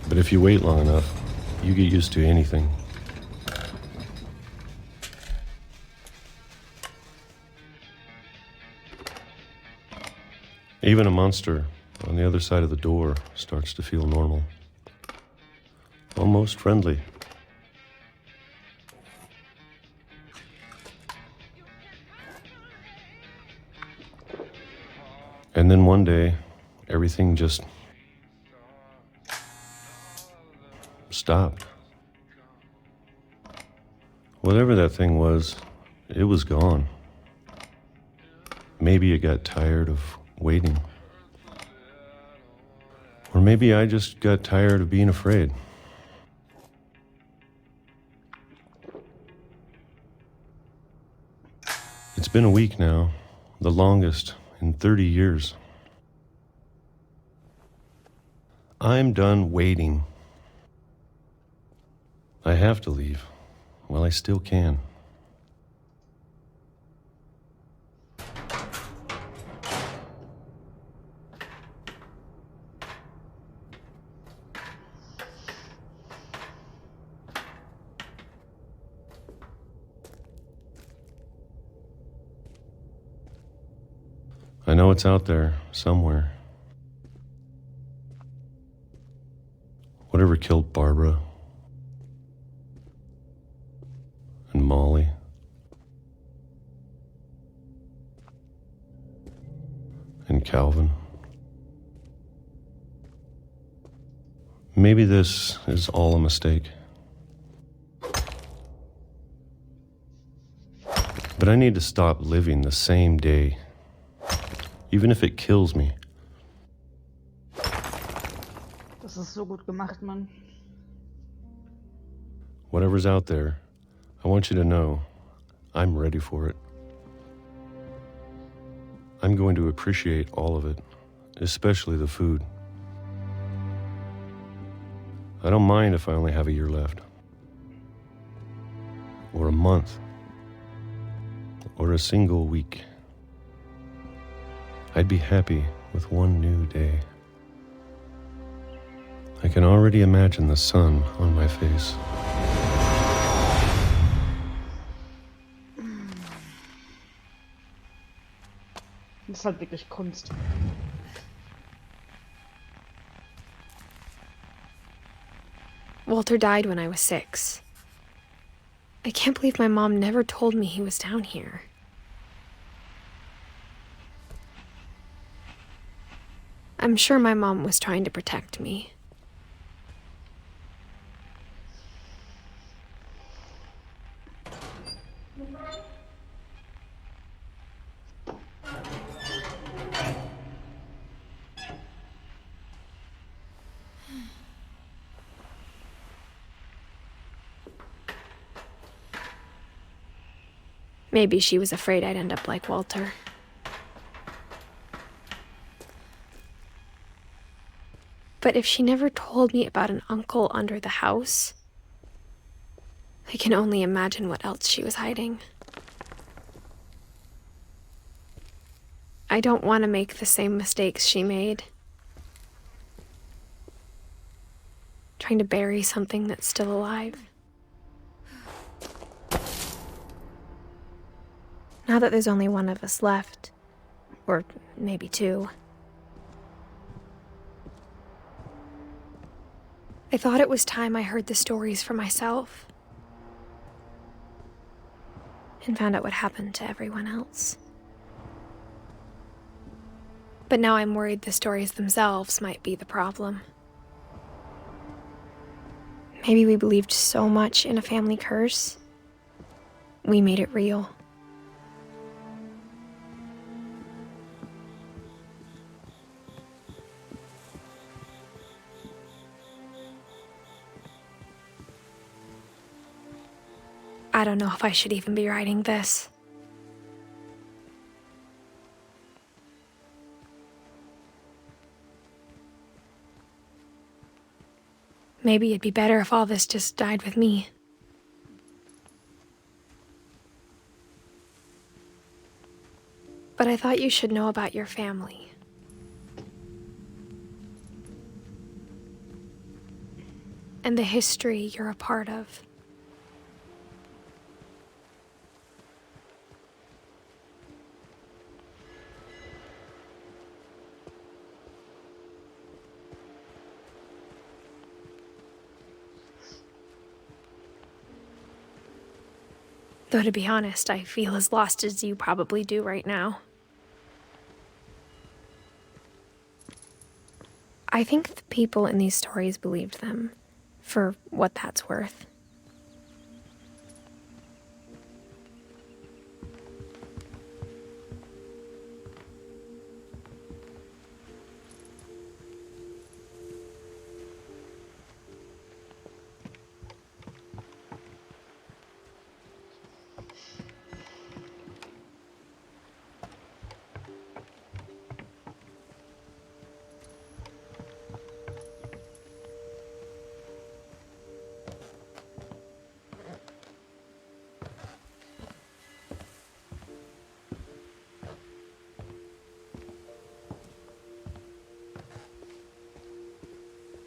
[SPEAKER 10] But if you wait long enough, you get used to anything. Even a monster on the other side of the door starts to feel normal. Almost friendly. And then one day, everything just stopped. Whatever that thing was, it was gone. Maybe it got tired of waiting. Or maybe I just got tired of being afraid. It's been a week now, the longest in 30 years. I'm done waiting. I have to leave while I still can. I know it's out there, somewhere. Whatever killed Barbara and Molly and Calvin. Maybe this is all a mistake. But I need to stop living the same day. Even if it kills me.
[SPEAKER 1] Das ist so gut gemacht, Mann.
[SPEAKER 10] Whatever's out there, I want you to know I'm ready for it. I'm going to appreciate all of it, especially the food. I don't mind if I only have a year left. Or a month. Or a single week. I'd be happy with one new day. I can already imagine the sun on my face.
[SPEAKER 1] Das ist halt wirklich Kunst.
[SPEAKER 2] Walter died when I was 6. I can't believe my mom never told me he was down here. I'm sure my mom was trying to protect me. Maybe she was afraid I'd end up like Walter. But if she never told me about an uncle under the house, I can only imagine what else she was hiding. I don't want to make the same mistakes she made. Trying to bury something that's still alive. Now that there's only one of us left, or maybe 2, I thought it was time I heard the stories for myself and found out what happened to everyone else. But now I'm worried the stories themselves might be the problem. Maybe we believed so much in a family curse, we made it real. I don't know if I should even be writing this. Maybe it'd be better if all this just died with me. But I thought you should know about your family. And the history you're a part of. Though to be honest, I feel as lost as you probably do right now. I think the people in these stories believed them, for what that's worth.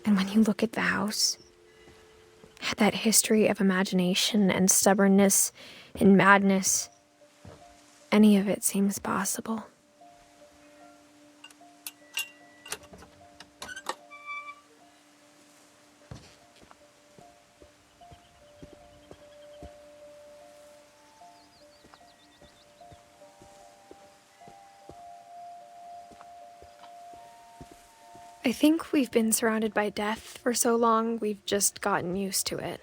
[SPEAKER 2] And when you look at the house, that history of imagination and stubbornness and madness, any of it seems possible. I think we've been surrounded by death for so long, we've just gotten used to it.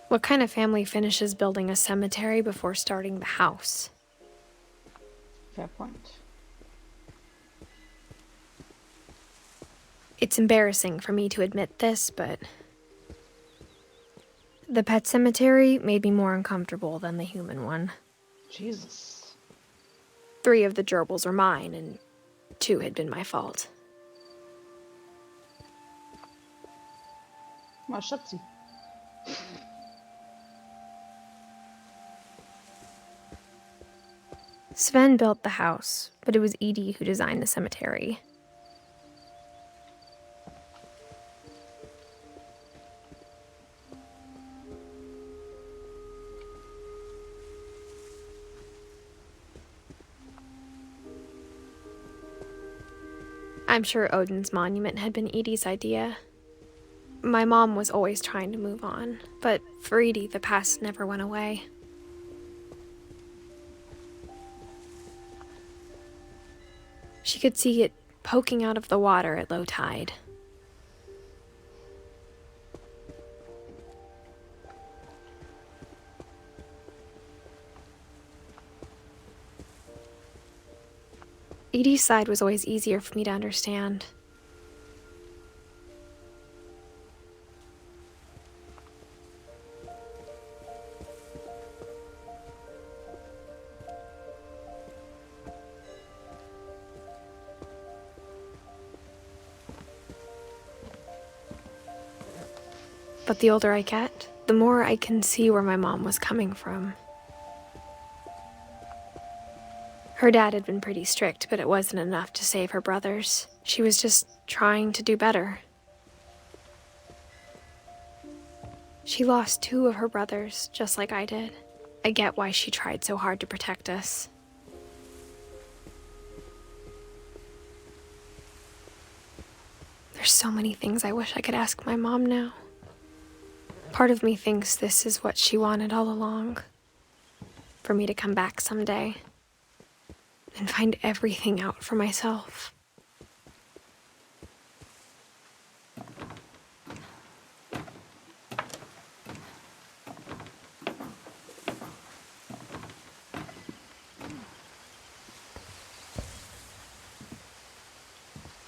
[SPEAKER 2] What kind of family finishes building a cemetery before starting the house?
[SPEAKER 1] Fair point.
[SPEAKER 2] It's embarrassing for me to admit this, but the pet cemetery made me more uncomfortable than the human one.
[SPEAKER 1] Jesus.
[SPEAKER 2] 3 of the gerbils were mine, and 2 had been my fault.
[SPEAKER 1] Mal Schatzi.
[SPEAKER 2] Sven built the house, but it was Edie who designed the cemetery. I'm sure Odin's monument had been Edie's idea. My mom was always trying to move on, but for Edie, the past never went away. She could see it poking out of the water at low tide. Edie's side was always easier for me to understand. But the older I get, the more I can see where my mom was coming from. Her dad had been pretty strict, but it wasn't enough to save her brothers. She was just trying to do better. She lost 2 of her brothers, just like I did. I get why she tried so hard to protect us. There's so many things I wish I could ask my mom now. Part of me thinks this is what she wanted all along. For me to come back someday and find everything out for myself.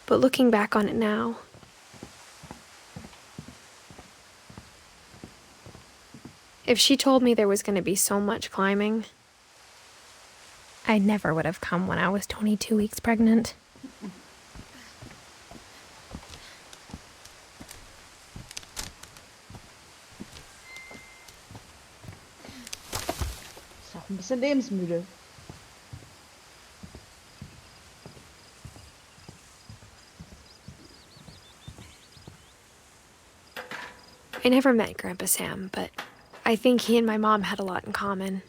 [SPEAKER 2] But looking back on it now, if she told me there was going to be so much climbing, I never would have come when I was 22 weeks pregnant.
[SPEAKER 1] Ist auch ein bisschen lebensmüde.
[SPEAKER 2] I never met Grandpa Sam, but I think he and my mom had a lot in common.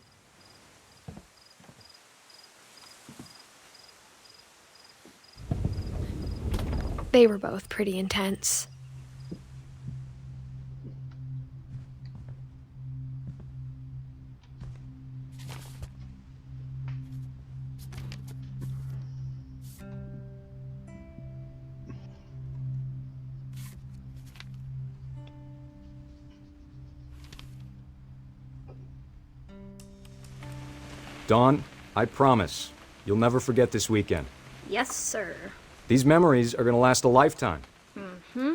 [SPEAKER 2] They were both pretty intense.
[SPEAKER 11] Dawn, I promise, you'll never forget this weekend.
[SPEAKER 12] Yes, sir.
[SPEAKER 11] These memories are gonna last a lifetime.
[SPEAKER 12] Mm-hmm.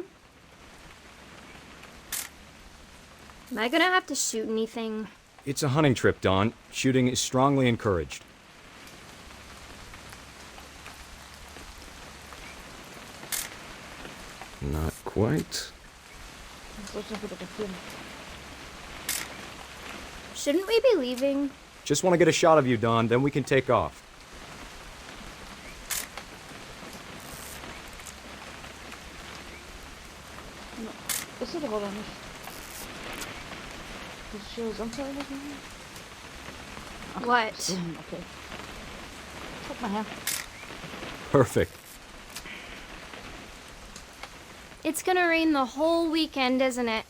[SPEAKER 12] Am I gonna have to shoot anything?
[SPEAKER 11] It's a hunting trip, Dawn. Shooting is strongly encouraged. Not quite.
[SPEAKER 12] Shouldn't we be leaving?
[SPEAKER 11] Just want to get a shot of you, Dawn, then we can take off.
[SPEAKER 1] Ist sie doch oder nicht? Muss ich hier sonst noch irgendwas machen? Ach,
[SPEAKER 12] What?
[SPEAKER 1] so, okay. Guck mal her.
[SPEAKER 11] Perfect.
[SPEAKER 12] It's gonna rain the whole weekend, isn't it?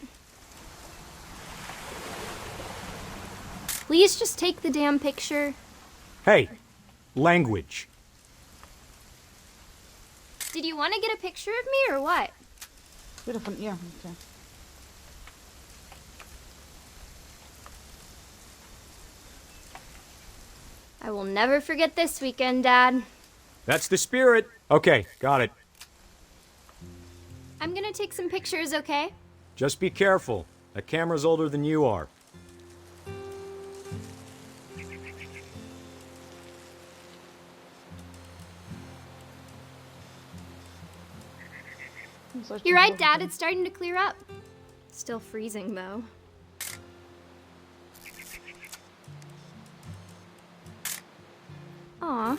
[SPEAKER 12] Please just take the damn picture.
[SPEAKER 11] Hey, language.
[SPEAKER 12] Did you want to get a picture of me or what?
[SPEAKER 1] Wieder von ihr. Okay.
[SPEAKER 12] I will never forget this weekend, Dad.
[SPEAKER 11] That's the spirit. Okay, got it.
[SPEAKER 12] I'm gonna take some pictures, okay?
[SPEAKER 11] Just be careful. That camera's older than you are.
[SPEAKER 12] You're right, Dad. It's starting to clear up. Still freezing, though. Aw.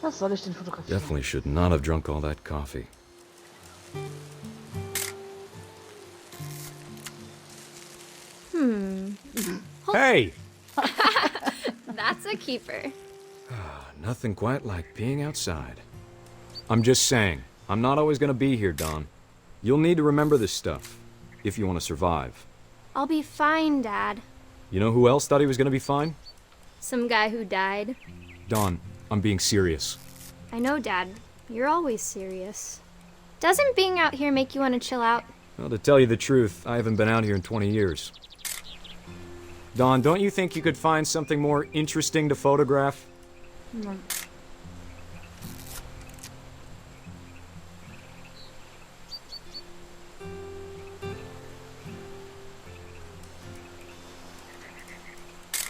[SPEAKER 1] Was soll ich denn fotografieren?
[SPEAKER 11] Definitely should not have drunk all that coffee. Hey!
[SPEAKER 12] That's a keeper.
[SPEAKER 11] Nothing quite like being outside. I'm just saying, I'm not always gonna be here, Dawn. You'll need to remember this stuff, if you want to survive.
[SPEAKER 12] I'll be fine, Dad.
[SPEAKER 11] You know who else thought he was gonna be fine?
[SPEAKER 12] Some guy who died.
[SPEAKER 11] Dawn, I'm being serious.
[SPEAKER 12] I know, Dad. You're always serious. Doesn't being out here make you want to chill out?
[SPEAKER 11] Well, to tell you the truth, I haven't been out here in 20 years. Dawn, don't you think you could find something more interesting to photograph?
[SPEAKER 1] No.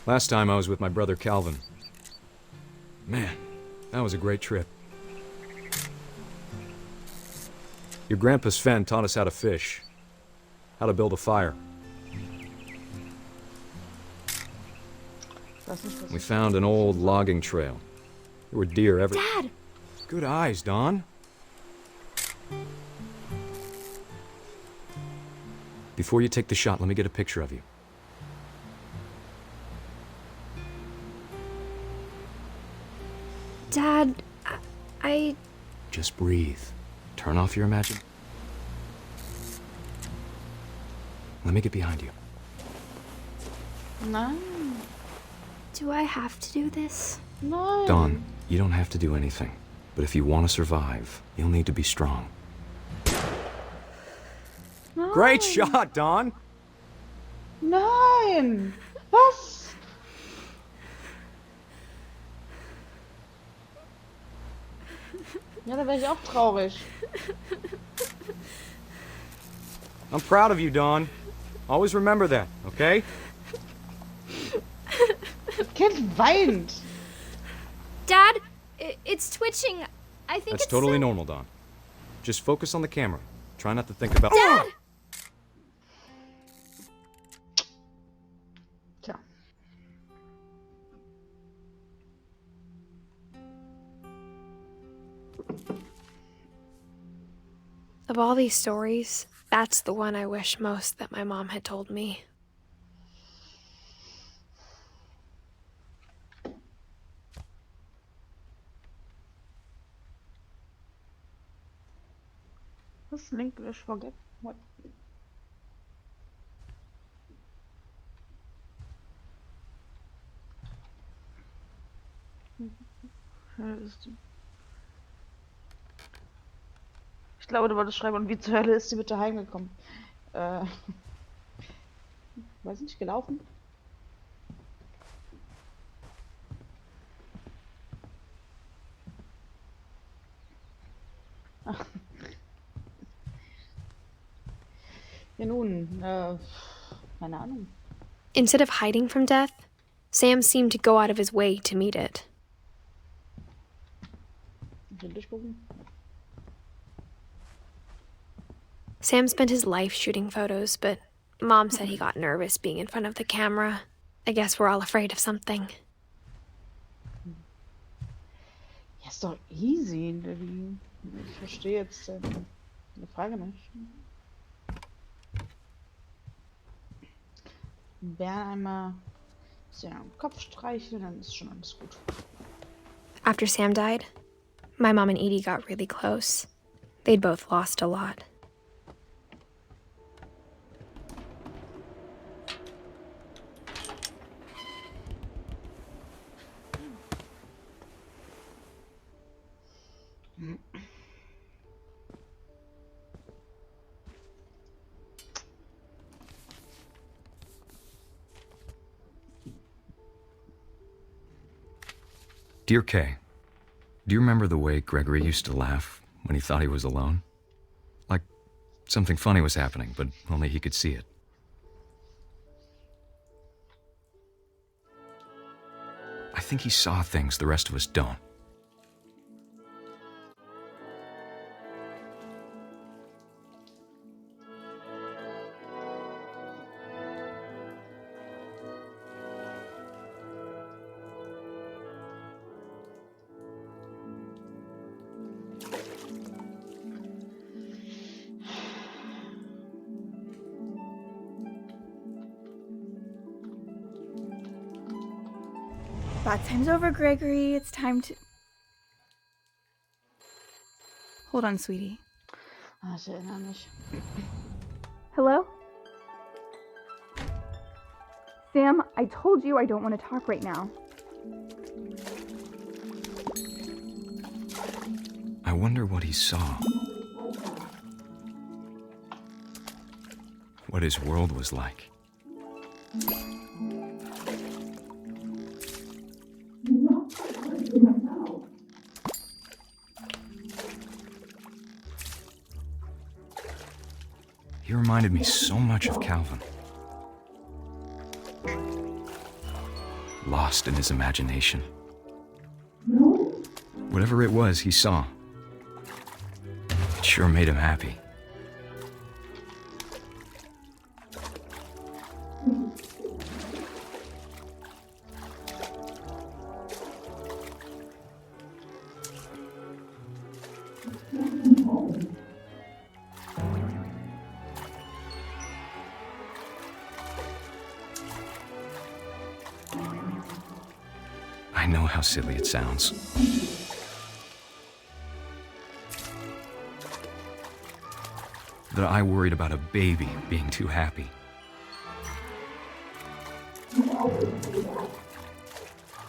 [SPEAKER 11] Last time I was with my brother Calvin. Man, that was a great trip. Your grandpa Sven taught us how to fish, how to build a fire. We found an old logging trail. There were deer everywhere.
[SPEAKER 12] Dad!
[SPEAKER 11] Good eyes, Dawn. Before you take the shot, let me get a picture of you.
[SPEAKER 2] Dad, I...
[SPEAKER 11] Just breathe. Turn off your imagination. Let me get behind you.
[SPEAKER 1] Nein.
[SPEAKER 12] Do I have to do this?
[SPEAKER 1] Nein.
[SPEAKER 11] Dawn, you don't have to do anything. But if you want to survive, you'll need to be strong.
[SPEAKER 1] Nein.
[SPEAKER 11] Great shot, Dawn!
[SPEAKER 1] Nein! Was? Ja, da wäre ich auch traurig.
[SPEAKER 11] I'm proud of you, Dawn. Always remember that, okay?
[SPEAKER 1] Das Kind weint.
[SPEAKER 12] Dad, it's twitching. I think
[SPEAKER 11] That's
[SPEAKER 12] it's
[SPEAKER 11] totally normal, Dawn. Just focus on the camera. Try not to think about...
[SPEAKER 12] Dad!
[SPEAKER 1] Tja.
[SPEAKER 2] Of all these stories, that's the one I wish most that my mom had told me.
[SPEAKER 1] Was link wish forget? What? Ich glaube, du wolltest schreiben, und wie zur Hölle ist sie bitte heimgekommen? Weiß nicht, gelaufen? Ach. Ja nun, keine Ahnung.
[SPEAKER 2] Instead of hiding from death, Sam seemed to go out of his way to meet it.
[SPEAKER 1] Durchgucken.
[SPEAKER 2] Sam spent his life shooting photos, but Mom said he got nervous being in front of the camera. I guess we're all afraid of something.
[SPEAKER 1] Ja, ist doch easy. Ich verstehe jetzt die Frage nicht. Bär einmal am Kopf streicheln, dann ist schon alles gut.
[SPEAKER 2] After Sam died, my mom and Edie got really close. They'd both lost a lot.
[SPEAKER 11] Dear Kay, do you remember the way Gregory used to laugh when he thought he was alone? Like something funny was happening, but only he could see it. I think he saw things the rest of us don't.
[SPEAKER 13] Bath time's over, Gregory. It's time to... Hold on, sweetie.
[SPEAKER 1] Ah, ich erinnere mich.
[SPEAKER 13] Hello? Sam, I told you I don't want to talk right now.
[SPEAKER 11] I wonder what he saw. What his world was like. He reminded me so much of Calvin. Lost in his imagination. Whatever it was he saw, it sure made him happy. I know how silly it sounds. That I worried about a baby being too happy.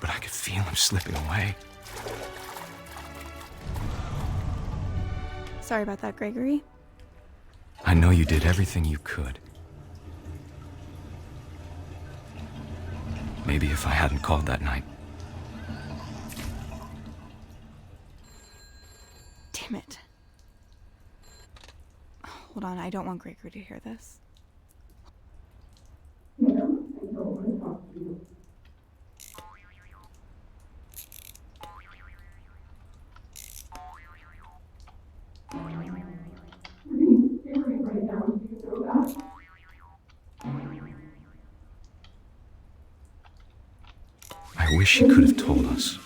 [SPEAKER 11] But I could feel him slipping away.
[SPEAKER 13] Sorry about that, Gregory.
[SPEAKER 11] I know you did everything you could. Maybe if I hadn't called that night.
[SPEAKER 13] Damn it. Hold on, I don't want Gregory to hear this.
[SPEAKER 11] I wish he could have told us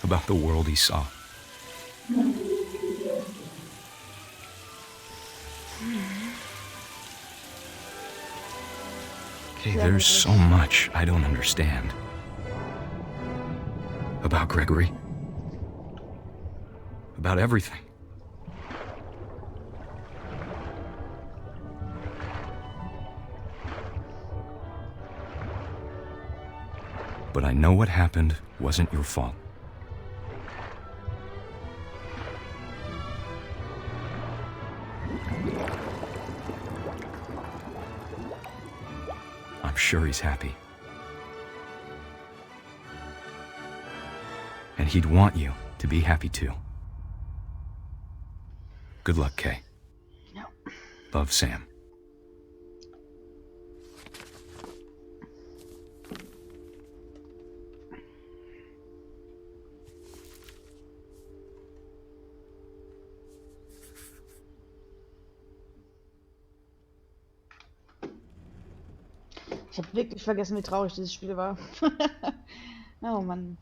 [SPEAKER 11] about the world he saw. Okay, there's so much I don't understand about Gregory, about everything. But I know what happened wasn't your fault. I'm sure he's happy. And he'd want you to be happy too. Good luck, Kay.
[SPEAKER 1] No.
[SPEAKER 11] Love, Sam.
[SPEAKER 1] Ich habe wirklich vergessen, wie traurig dieses Spiel war. Oh Mann.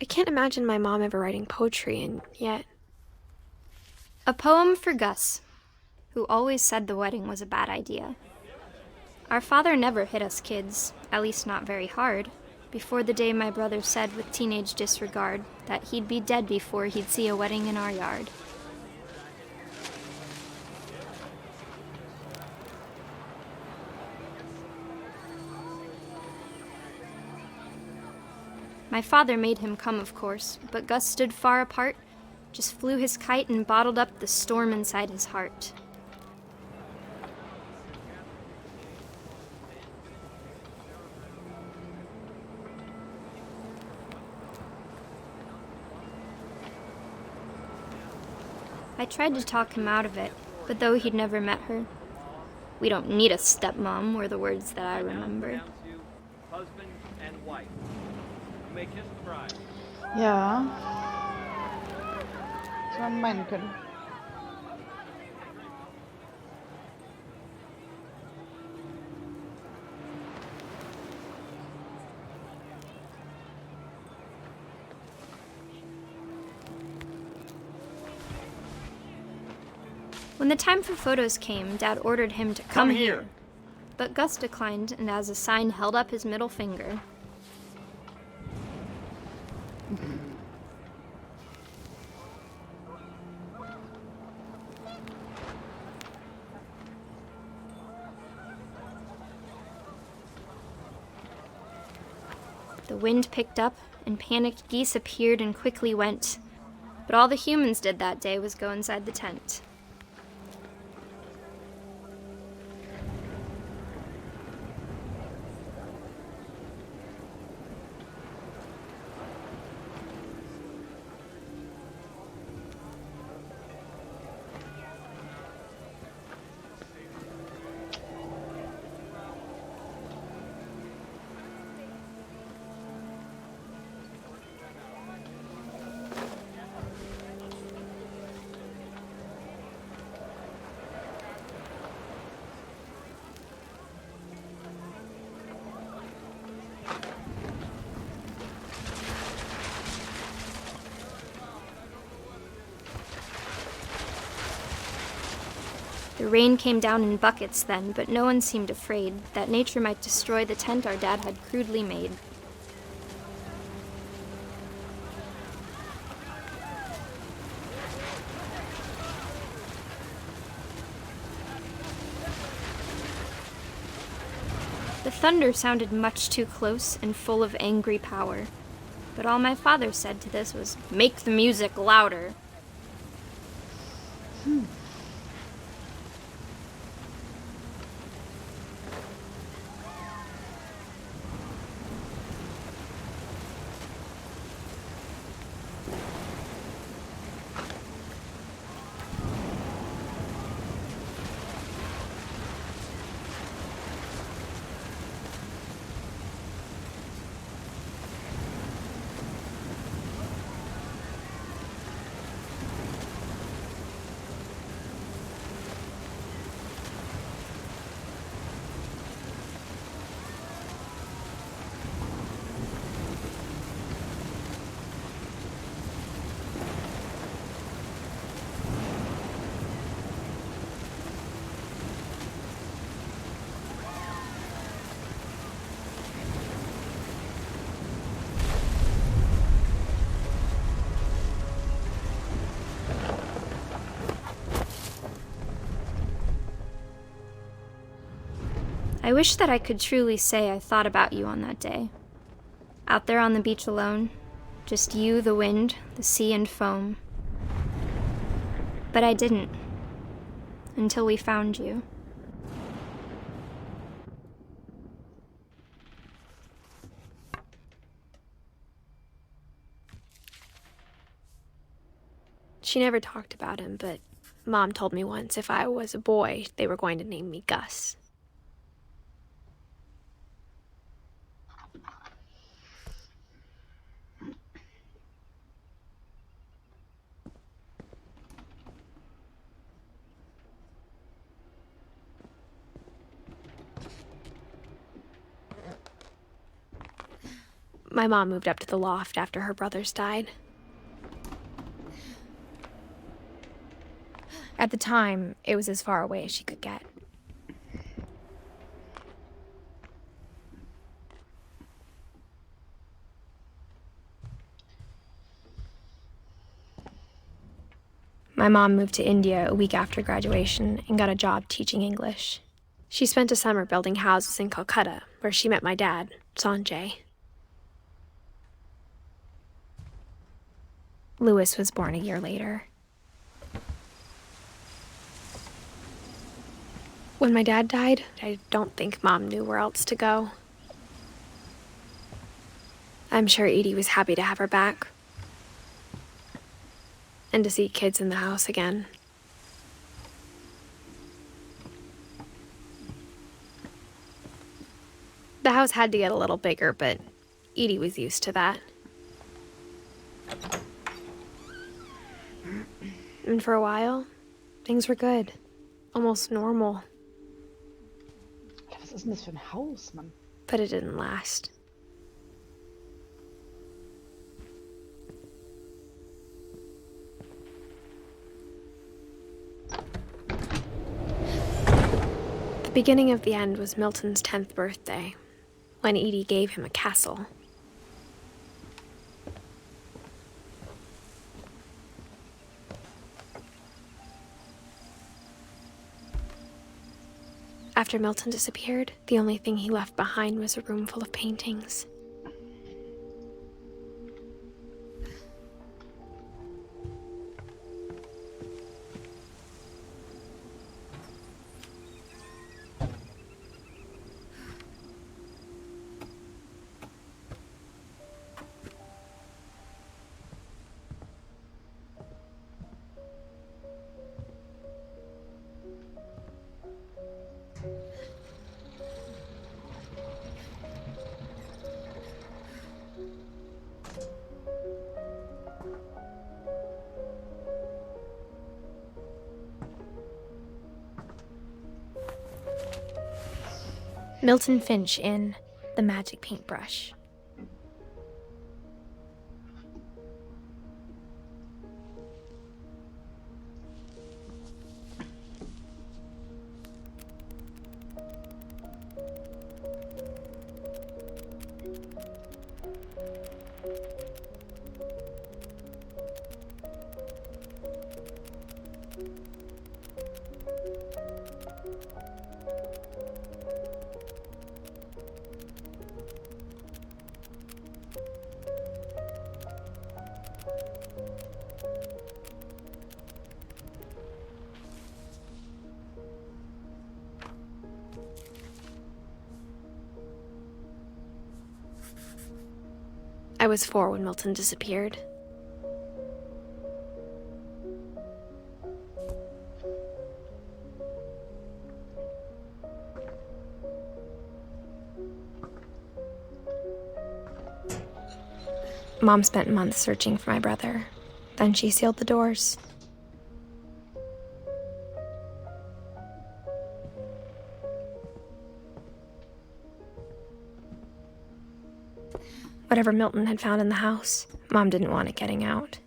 [SPEAKER 2] I can't imagine my mom ever writing poetry, and yet...
[SPEAKER 12] A poem for Gus, who always said the wedding was a bad idea. Our father never hit us kids, at least not very hard, before the day my brother said with teenage disregard that he'd be dead before he'd see a wedding in our yard. My father made him come, of course, but Gus stood far apart, just flew his kite and bottled up the storm inside his heart. I tried to talk him out of it, but though he'd never met her, "We don't need a stepmom," were the words that I remember.
[SPEAKER 14] Husband and wife. You may kiss the bride.
[SPEAKER 1] Ja. Das man meinen können.
[SPEAKER 12] When the time for photos came, Dad ordered him to come here. But Gus declined, and as a sign held up his middle finger. The wind picked up, and panicked geese appeared and quickly went. But all the humans did that day was go inside the tent. The rain came down in buckets then, but no one seemed afraid that nature might destroy the tent our dad had crudely made. The thunder sounded much too close and full of angry power, but all my father said to this was, "Make the music louder." I wish that I could truly say I thought about you on that day. Out there on the beach alone, just you, the wind, the sea, and foam. But I didn't, until we found you.
[SPEAKER 2] She never talked about him, but Mom told me once if I was a boy, they were going to name me Gus. My mom moved up to the loft after her brothers died. At the time, it was as far away as she could get. My mom moved to India a week after graduation and got a job teaching English. She spent a summer building houses in Calcutta, where she met my dad, Sanjay. Louis was born a year later. When my dad died, I don't think Mom knew where else to go. I'm sure Edie was happy to have her back. and to see kids in the house again. The house had to get a little bigger, but Edie was used to that. And for a while, things were good. Almost normal.
[SPEAKER 1] Was ist denn das für ein Haus, Mann?
[SPEAKER 2] But it didn't last. The beginning of the end was Milton's 10th birthday, when Edie gave him a castle. After Milton disappeared, the only thing he left behind was a room full of paintings. Milton Finch in The Magic Paintbrush. I was 4 when Milton disappeared. Mom spent months searching for my brother. Then she sealed the doors. Whatever Milton had found in the house, Mom didn't want it getting out.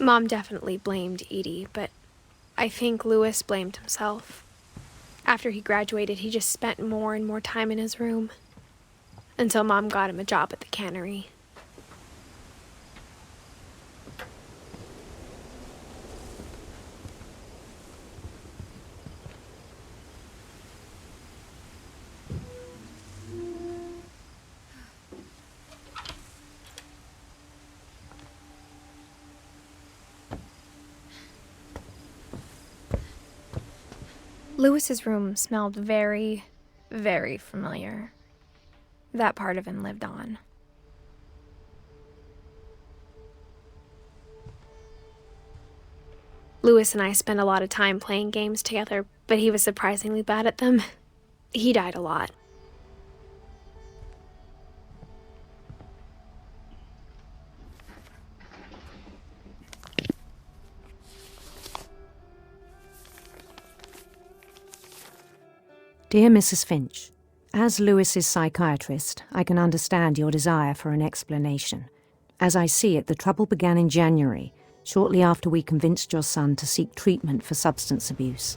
[SPEAKER 2] Mom definitely blamed Edie, but I think Louis blamed himself. After he graduated, he just spent more and more time in his room, until Mom got him a job at the cannery. Louis's room smelled very, very familiar. That part of him lived on. Louis and I spent a lot of time playing games together, but he was surprisingly bad at them. He died a lot.
[SPEAKER 15] Dear Mrs. Finch, as Louis's psychiatrist, I can understand your desire for an explanation. As I see it, the trouble began in January, shortly after we convinced your son to seek treatment for substance abuse.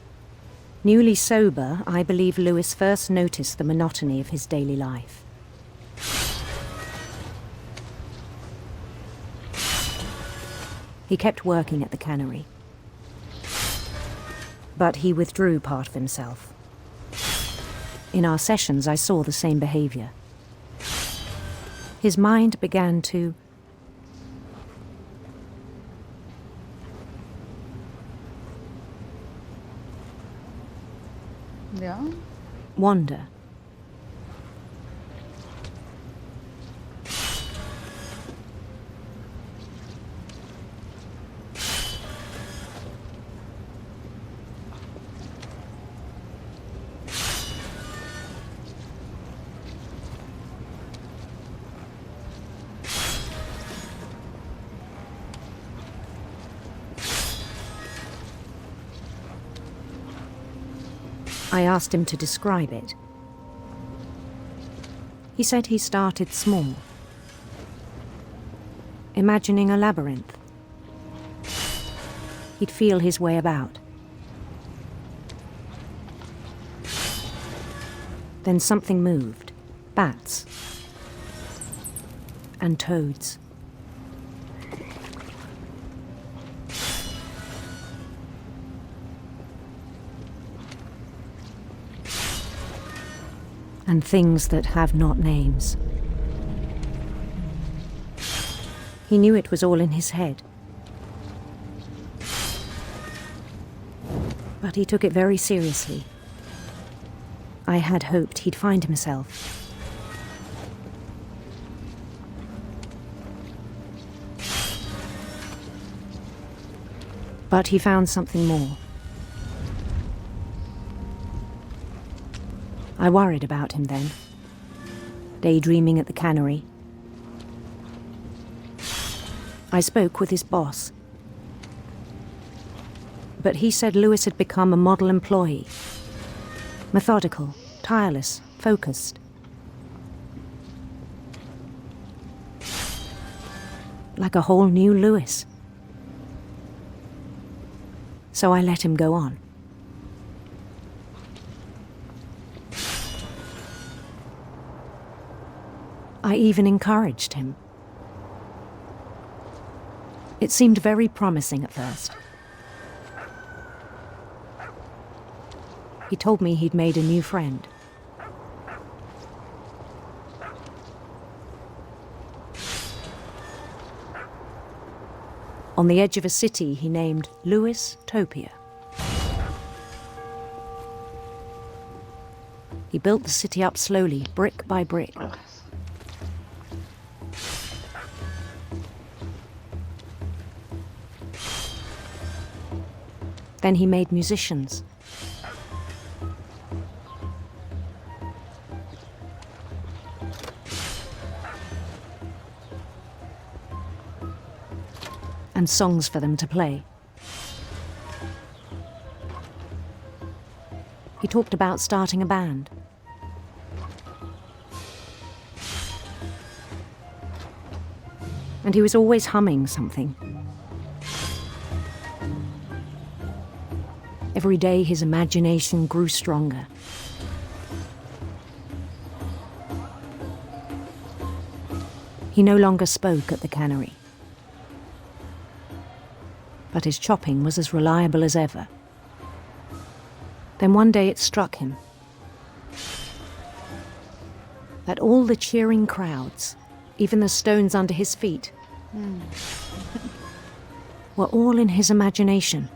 [SPEAKER 15] Newly sober, I believe Louis first noticed the monotony of his daily life. He kept working at the cannery, but he withdrew part of himself. In our sessions, I saw the same behavior. His mind began to wander. I asked him to describe it. He said he started small, imagining a labyrinth. He'd feel his way about. Then something moved. Bats. And toads. And things that have not names. He knew it was all in his head. But he took it very seriously. I had hoped he'd find himself. But he found something more. I worried about him then, daydreaming at the cannery. I spoke with his boss, but he said Lewis had become a model employee, methodical, tireless, focused. Like a whole new Lewis. So I let him go on. I even encouraged him. It seemed very promising at first. He told me he'd made a new friend. On the edge of a city he named Lewis Topia. He built the city up slowly, brick by brick. Then he made musicians. And songs for them to play. He talked about starting a band. And he was always humming something. Every day his imagination grew stronger. He no longer spoke at the cannery. But his chopping was as reliable as ever. Then one day it struck him that all the cheering crowds, even the stones under his feet, were all in his imagination.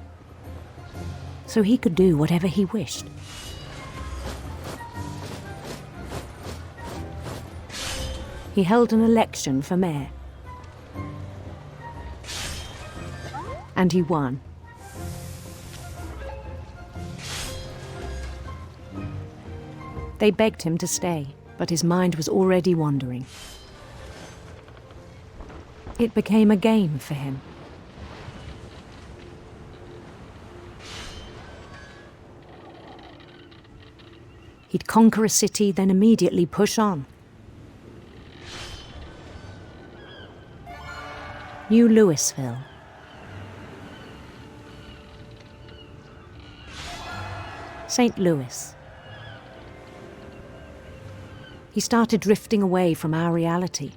[SPEAKER 15] So he could do whatever he wished. He held an election for mayor. And he won. They begged him to stay, but his mind was already wandering. It became a game for him. He'd conquer a city, then immediately push on. New Louisville. St. Louis. He started drifting away from our reality.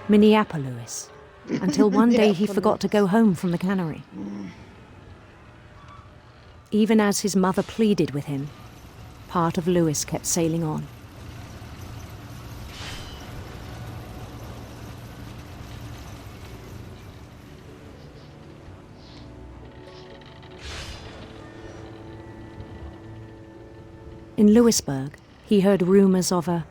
[SPEAKER 15] Minneapolis, until one day he forgot to go home from the cannery. Even as his mother pleaded with him, part of Lewis kept sailing on. In Lewisburg, he heard rumors of a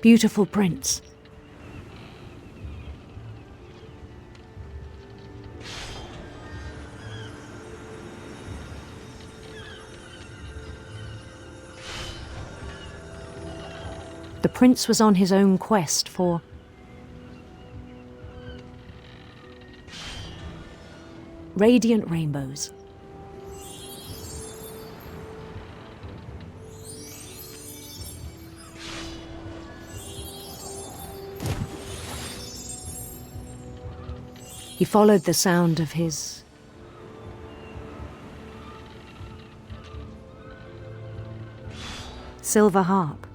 [SPEAKER 15] beautiful prince. The prince was on his own quest for radiant rainbows. He followed the sound of his silver harp.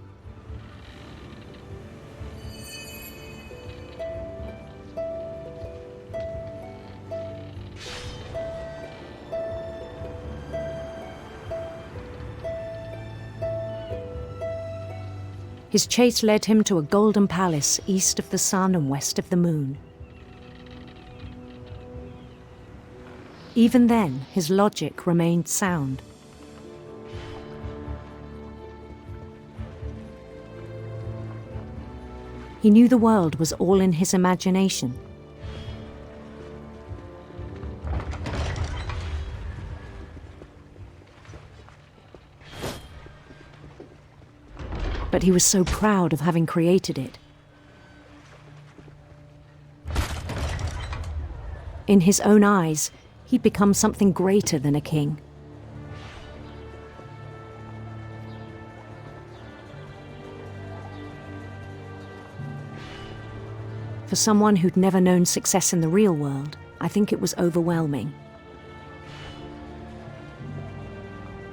[SPEAKER 15] His chase led him to a golden palace east of the sun and west of the moon. Even then, his logic remained sound. He knew the world was all in his imagination. But he was so proud of having created it. In his own eyes, he'd become something greater than a king. For someone who'd never known success in the real world, I think it was overwhelming.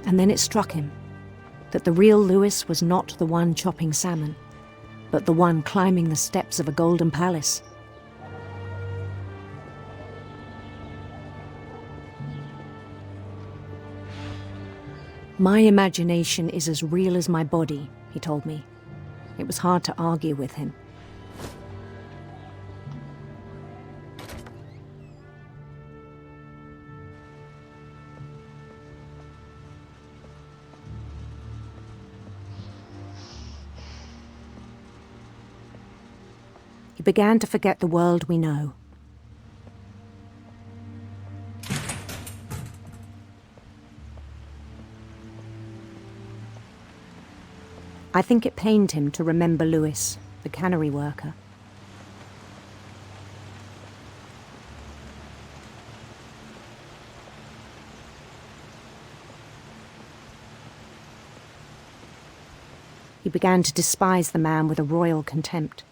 [SPEAKER 15] And then it struck him that the real Lewis was not the one chopping salmon, but the one climbing the steps of a golden palace. My imagination is as real as my body, he told me. It was hard to argue with him. He began to forget the world we know. I think it pained him to remember Lewis, the cannery worker. He began to despise the man with a royal contempt.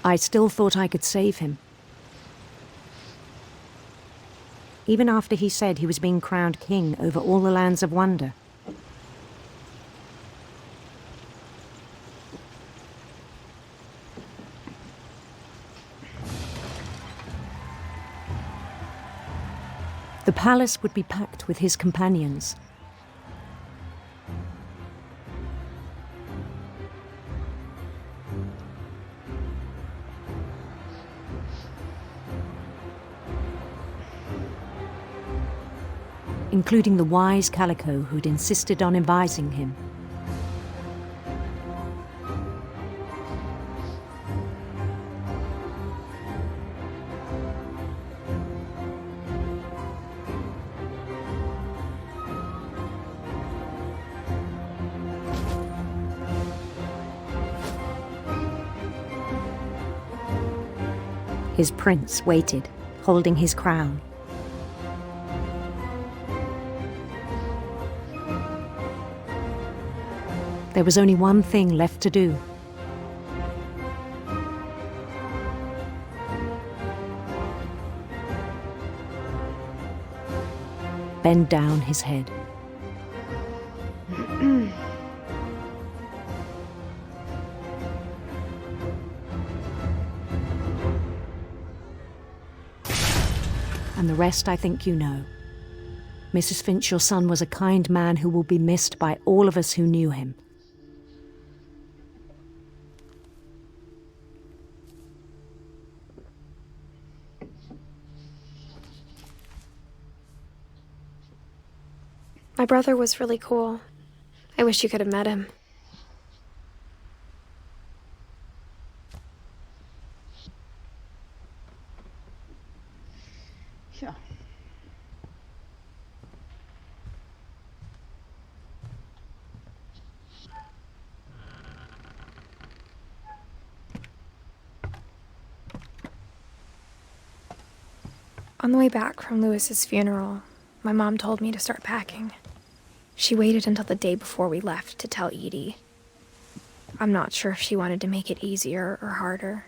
[SPEAKER 15] I still thought I could save him. Even after he said he was being crowned king over all the lands of wonder. The palace would be packed with his companions. Including the wise Calico who'd insisted on advising him. His prince waited, holding his crown. There was only one thing left to do. Bend down his head. And the rest I think you know. Mrs. Finch, your son was a kind man who will be missed by all of us who knew him.
[SPEAKER 2] My brother was really cool. I wish you could have met him.
[SPEAKER 1] Ja.
[SPEAKER 2] On the way back from Lewis's funeral, my mom told me to start packing. She waited until the day before we left to tell Edie. I'm not sure if she wanted to make it easier or harder.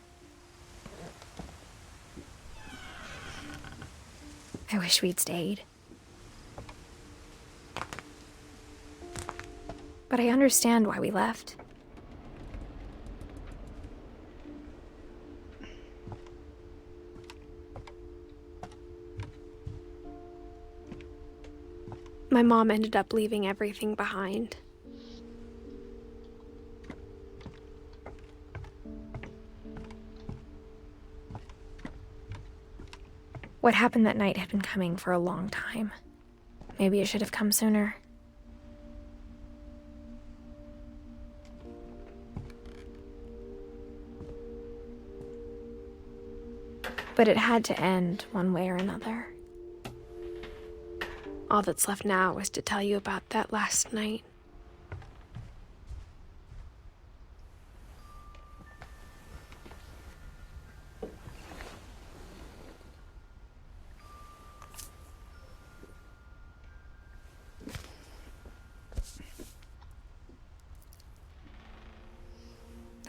[SPEAKER 2] I wish we'd stayed. But I understand why we left. My mom ended up leaving everything behind. What happened that night had been coming for a long time. Maybe it should have come sooner. But it had to end one way or another. All that's left now is to tell you about that last night.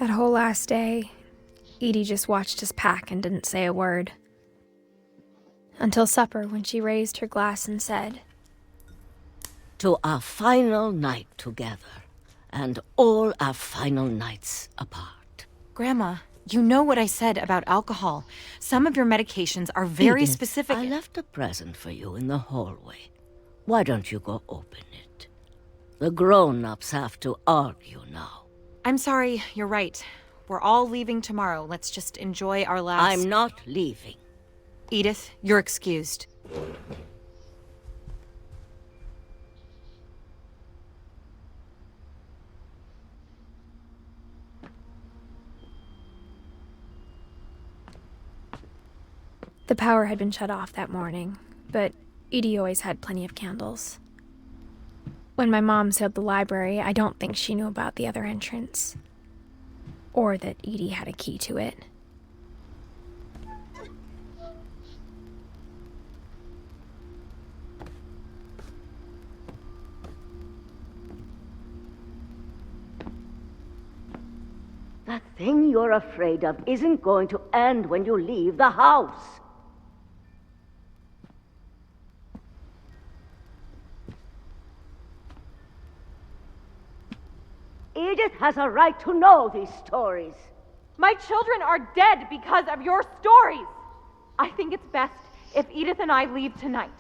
[SPEAKER 2] That whole last day, Edie just watched us pack and didn't say a word. Until supper, when she raised her glass and said,
[SPEAKER 16] "To our final night together, and all our final nights apart."
[SPEAKER 17] Grandma, you know what I said about alcohol. Some of your medications are very
[SPEAKER 16] Edith,
[SPEAKER 17] specific.
[SPEAKER 16] I left a present for you in the hallway. Why don't you go open it? The grown-ups have to argue now.
[SPEAKER 17] I'm sorry, you're right. We're all leaving tomorrow. Let's just enjoy our last...
[SPEAKER 16] I'm not leaving.
[SPEAKER 17] Edith, you're excused.
[SPEAKER 2] The power had been shut off that morning, but Edie always had plenty of candles. When my mom sealed the library, I don't think she knew about the other entrance. Or that Edie had a key to it.
[SPEAKER 16] That thing you're afraid of isn't going to end when you leave the house. Edith has a right to know these stories.
[SPEAKER 13] My children are dead because of your stories. I think it's best if Edith and I leave tonight.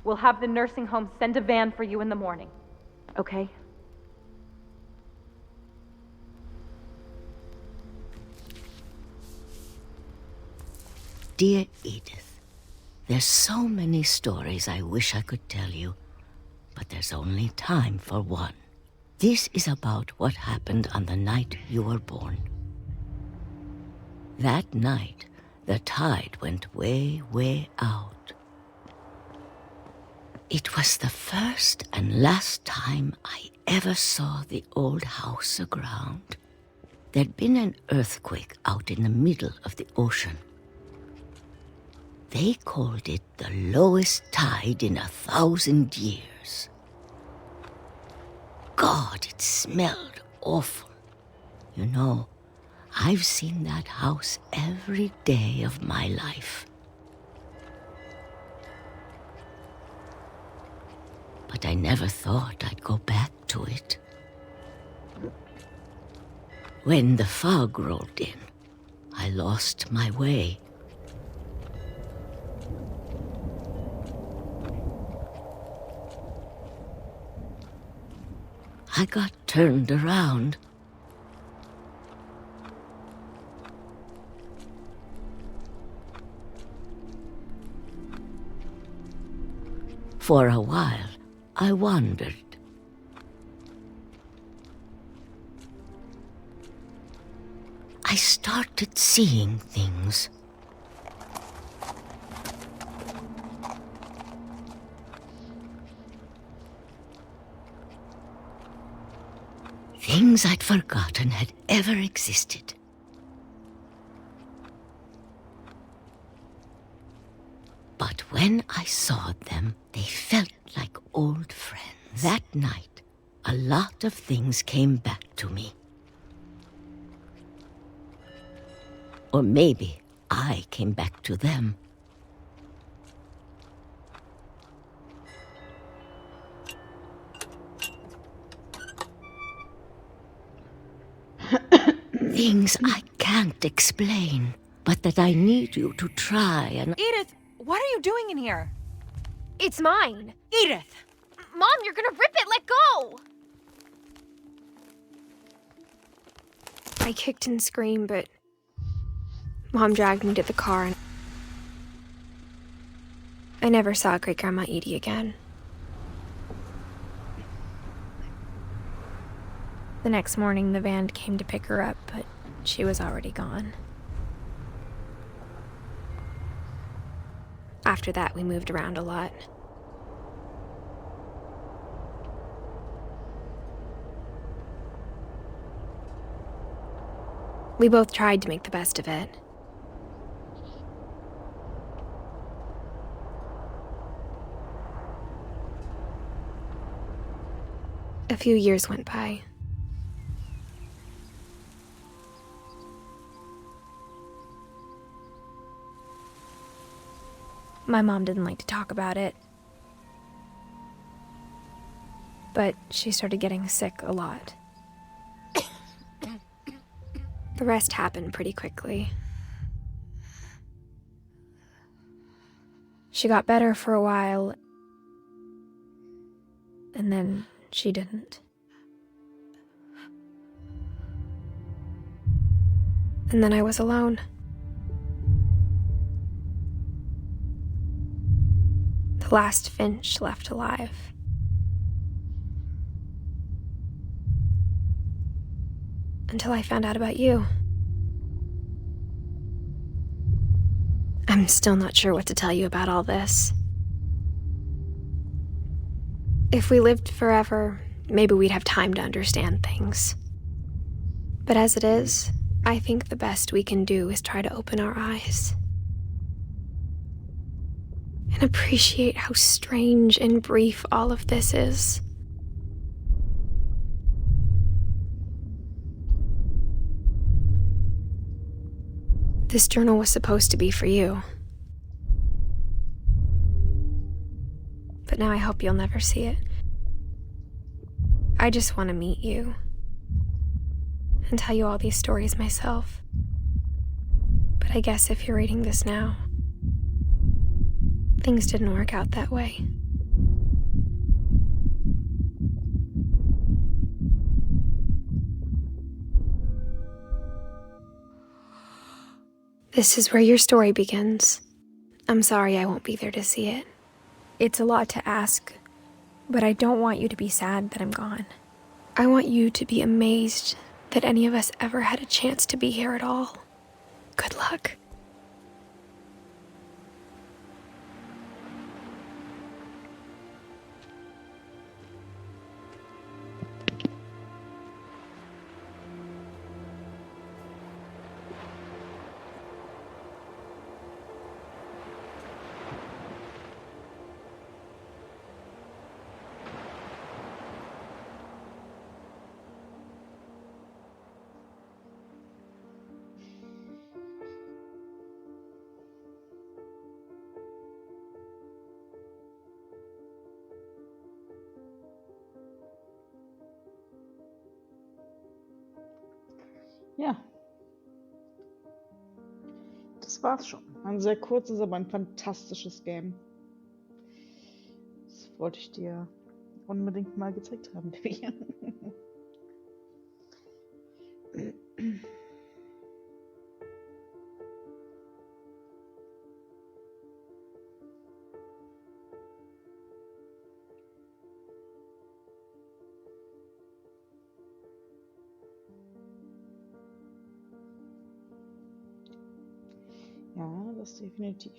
[SPEAKER 13] We'll have the nursing home send a van for you in the morning, okay?
[SPEAKER 16] Dear Edith, there's so many stories I wish I could tell you, but there's only time for one. This is about what happened on the night you were born. That night, the tide went way, way out. It was the first and last time I ever saw the old house aground. There'd been an earthquake out in the middle of the ocean. They called it the lowest tide in 1,000 years. God, it smelled awful. You know, I've seen that house every day of my life. But I never thought I'd go back to it. When the fog rolled in, I lost my way. I got turned around. For a while, I wandered. I started seeing things. Things I'd forgotten had ever existed. But when I saw them, they felt like old friends. That night, a lot of things came back to me. Or maybe I came back to them. Things I can't explain, but that I need you to try and...
[SPEAKER 17] Edith, what are you doing in here?
[SPEAKER 2] It's mine.
[SPEAKER 17] Edith!
[SPEAKER 2] Mom, you're gonna rip it! Let go! I kicked and screamed, but Mom dragged me to the car, and I never saw Great-Grandma Edie again. The next morning, the van came to pick her up, but she was already gone. After that, we moved around a lot. We both tried to make the best of it. A few years went by. My mom didn't like to talk about it, but she started getting sick a lot. The rest happened pretty quickly. She got better for a while, and then she didn't. And then I was alone. The last Finch left alive. Until I found out about you. I'm still not sure what to tell you about all this. If we lived forever, maybe we'd have time to understand things. But as it is, I think the best we can do is try to open our eyes. And appreciate how strange and brief all of this is. This journal was supposed to be for you. But now I hope you'll never see it. I just want to meet you and tell you all these stories myself. But I guess if you're reading this now, things didn't work out that way. This is where your story begins. I'm sorry I won't be there to see it. It's a lot to ask, but I don't want you to be sad that I'm gone. I want you to be amazed that any of us ever had a chance to be here at all. Good luck.
[SPEAKER 1] Ja. Das war's schon. Ein sehr kurzes, aber ein fantastisches Game. Das wollte ich dir unbedingt mal gezeigt haben, Baby. Ja, das definitiv.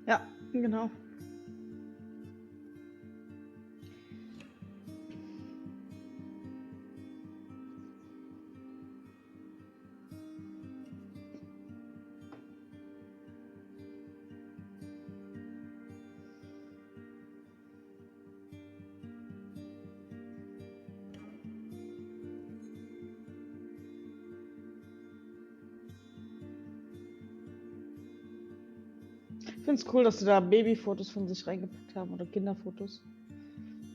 [SPEAKER 1] Ja, genau. Ich finde es cool, dass sie da Babyfotos von sich reingepackt haben oder Kinderfotos.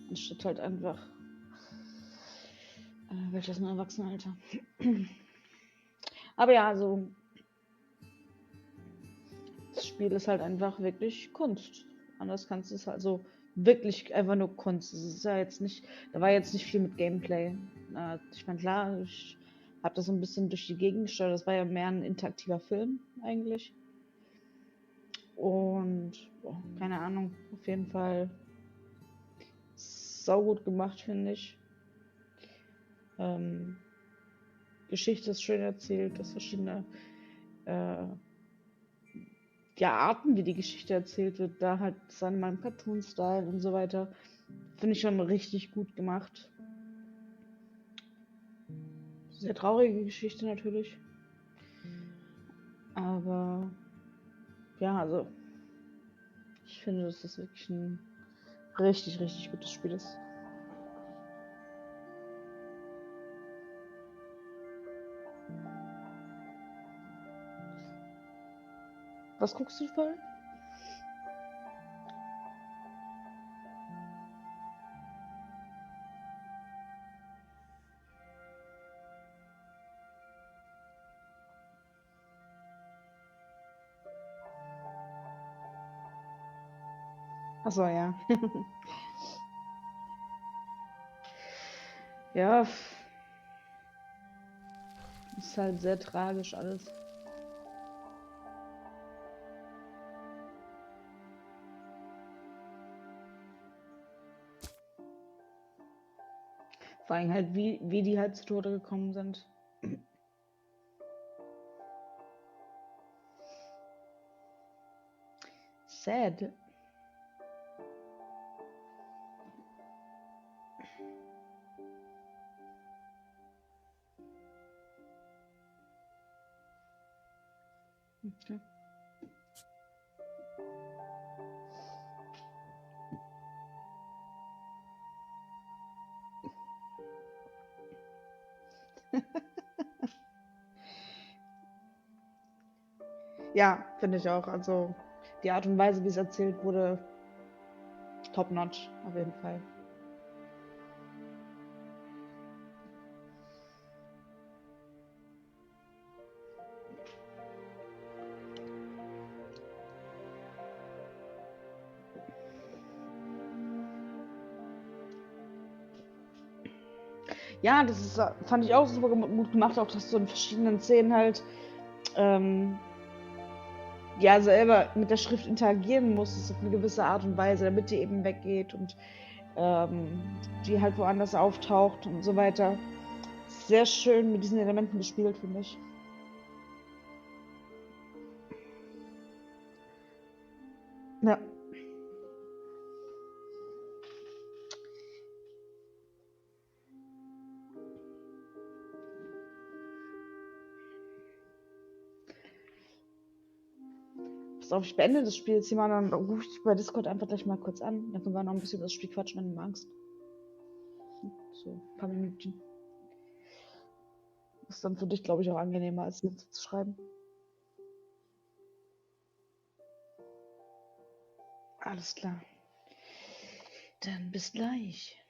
[SPEAKER 1] Anstatt halt einfach welches ein Erwachsenenalter. Aber ja, also das Spiel ist halt einfach wirklich Kunst. Anders kannst du es halt so wirklich einfach nur Kunst. Es ist ja jetzt nicht, da war jetzt nicht viel mit Gameplay. Ich meine, klar, ich habe das so ein bisschen durch die Gegend gesteuert. Das war ja mehr ein interaktiver Film eigentlich. Und boah, keine Ahnung, auf jeden Fall sau gut gemacht, finde ich. Geschichte ist schön erzählt, dass verschiedene Arten, wie die Geschichte erzählt wird, da halt in meinem Cartoon-Style und so weiter, finde ich schon richtig gut gemacht. Sehr traurige Geschichte natürlich. Aber ja, also ich finde, dass das wirklich ein richtig, richtig gutes Spiel ist. Was guckst du voll? Achso, ja. Ja. Ist halt sehr tragisch alles. Vor allem halt, wie die halt zu Tode gekommen sind. Sad. Okay. Ja, finde ich auch. Also die Art und Weise, wie es erzählt wurde, top notch, auf jeden Fall. Ja, das ist, fand ich auch super gut gemacht, auch dass du in verschiedenen Szenen halt ja selber mit der Schrift interagieren musstest auf eine gewisse Art und Weise, damit die eben weggeht und die halt woanders auftaucht und so weiter. Sehr schön mit diesen Elementen gespielt, finde ich. Ja. Pass auf, ich beende das Spiel jetzt hier mal, dann rufe ich dich bei Discord einfach gleich mal kurz an. Dann können wir noch ein bisschen über das Spiel quatschen, wenn du magst. So, ein paar Minuten. Ist dann für dich, glaube ich, auch angenehmer, als jetzt zu schreiben. Alles klar. Dann bis gleich.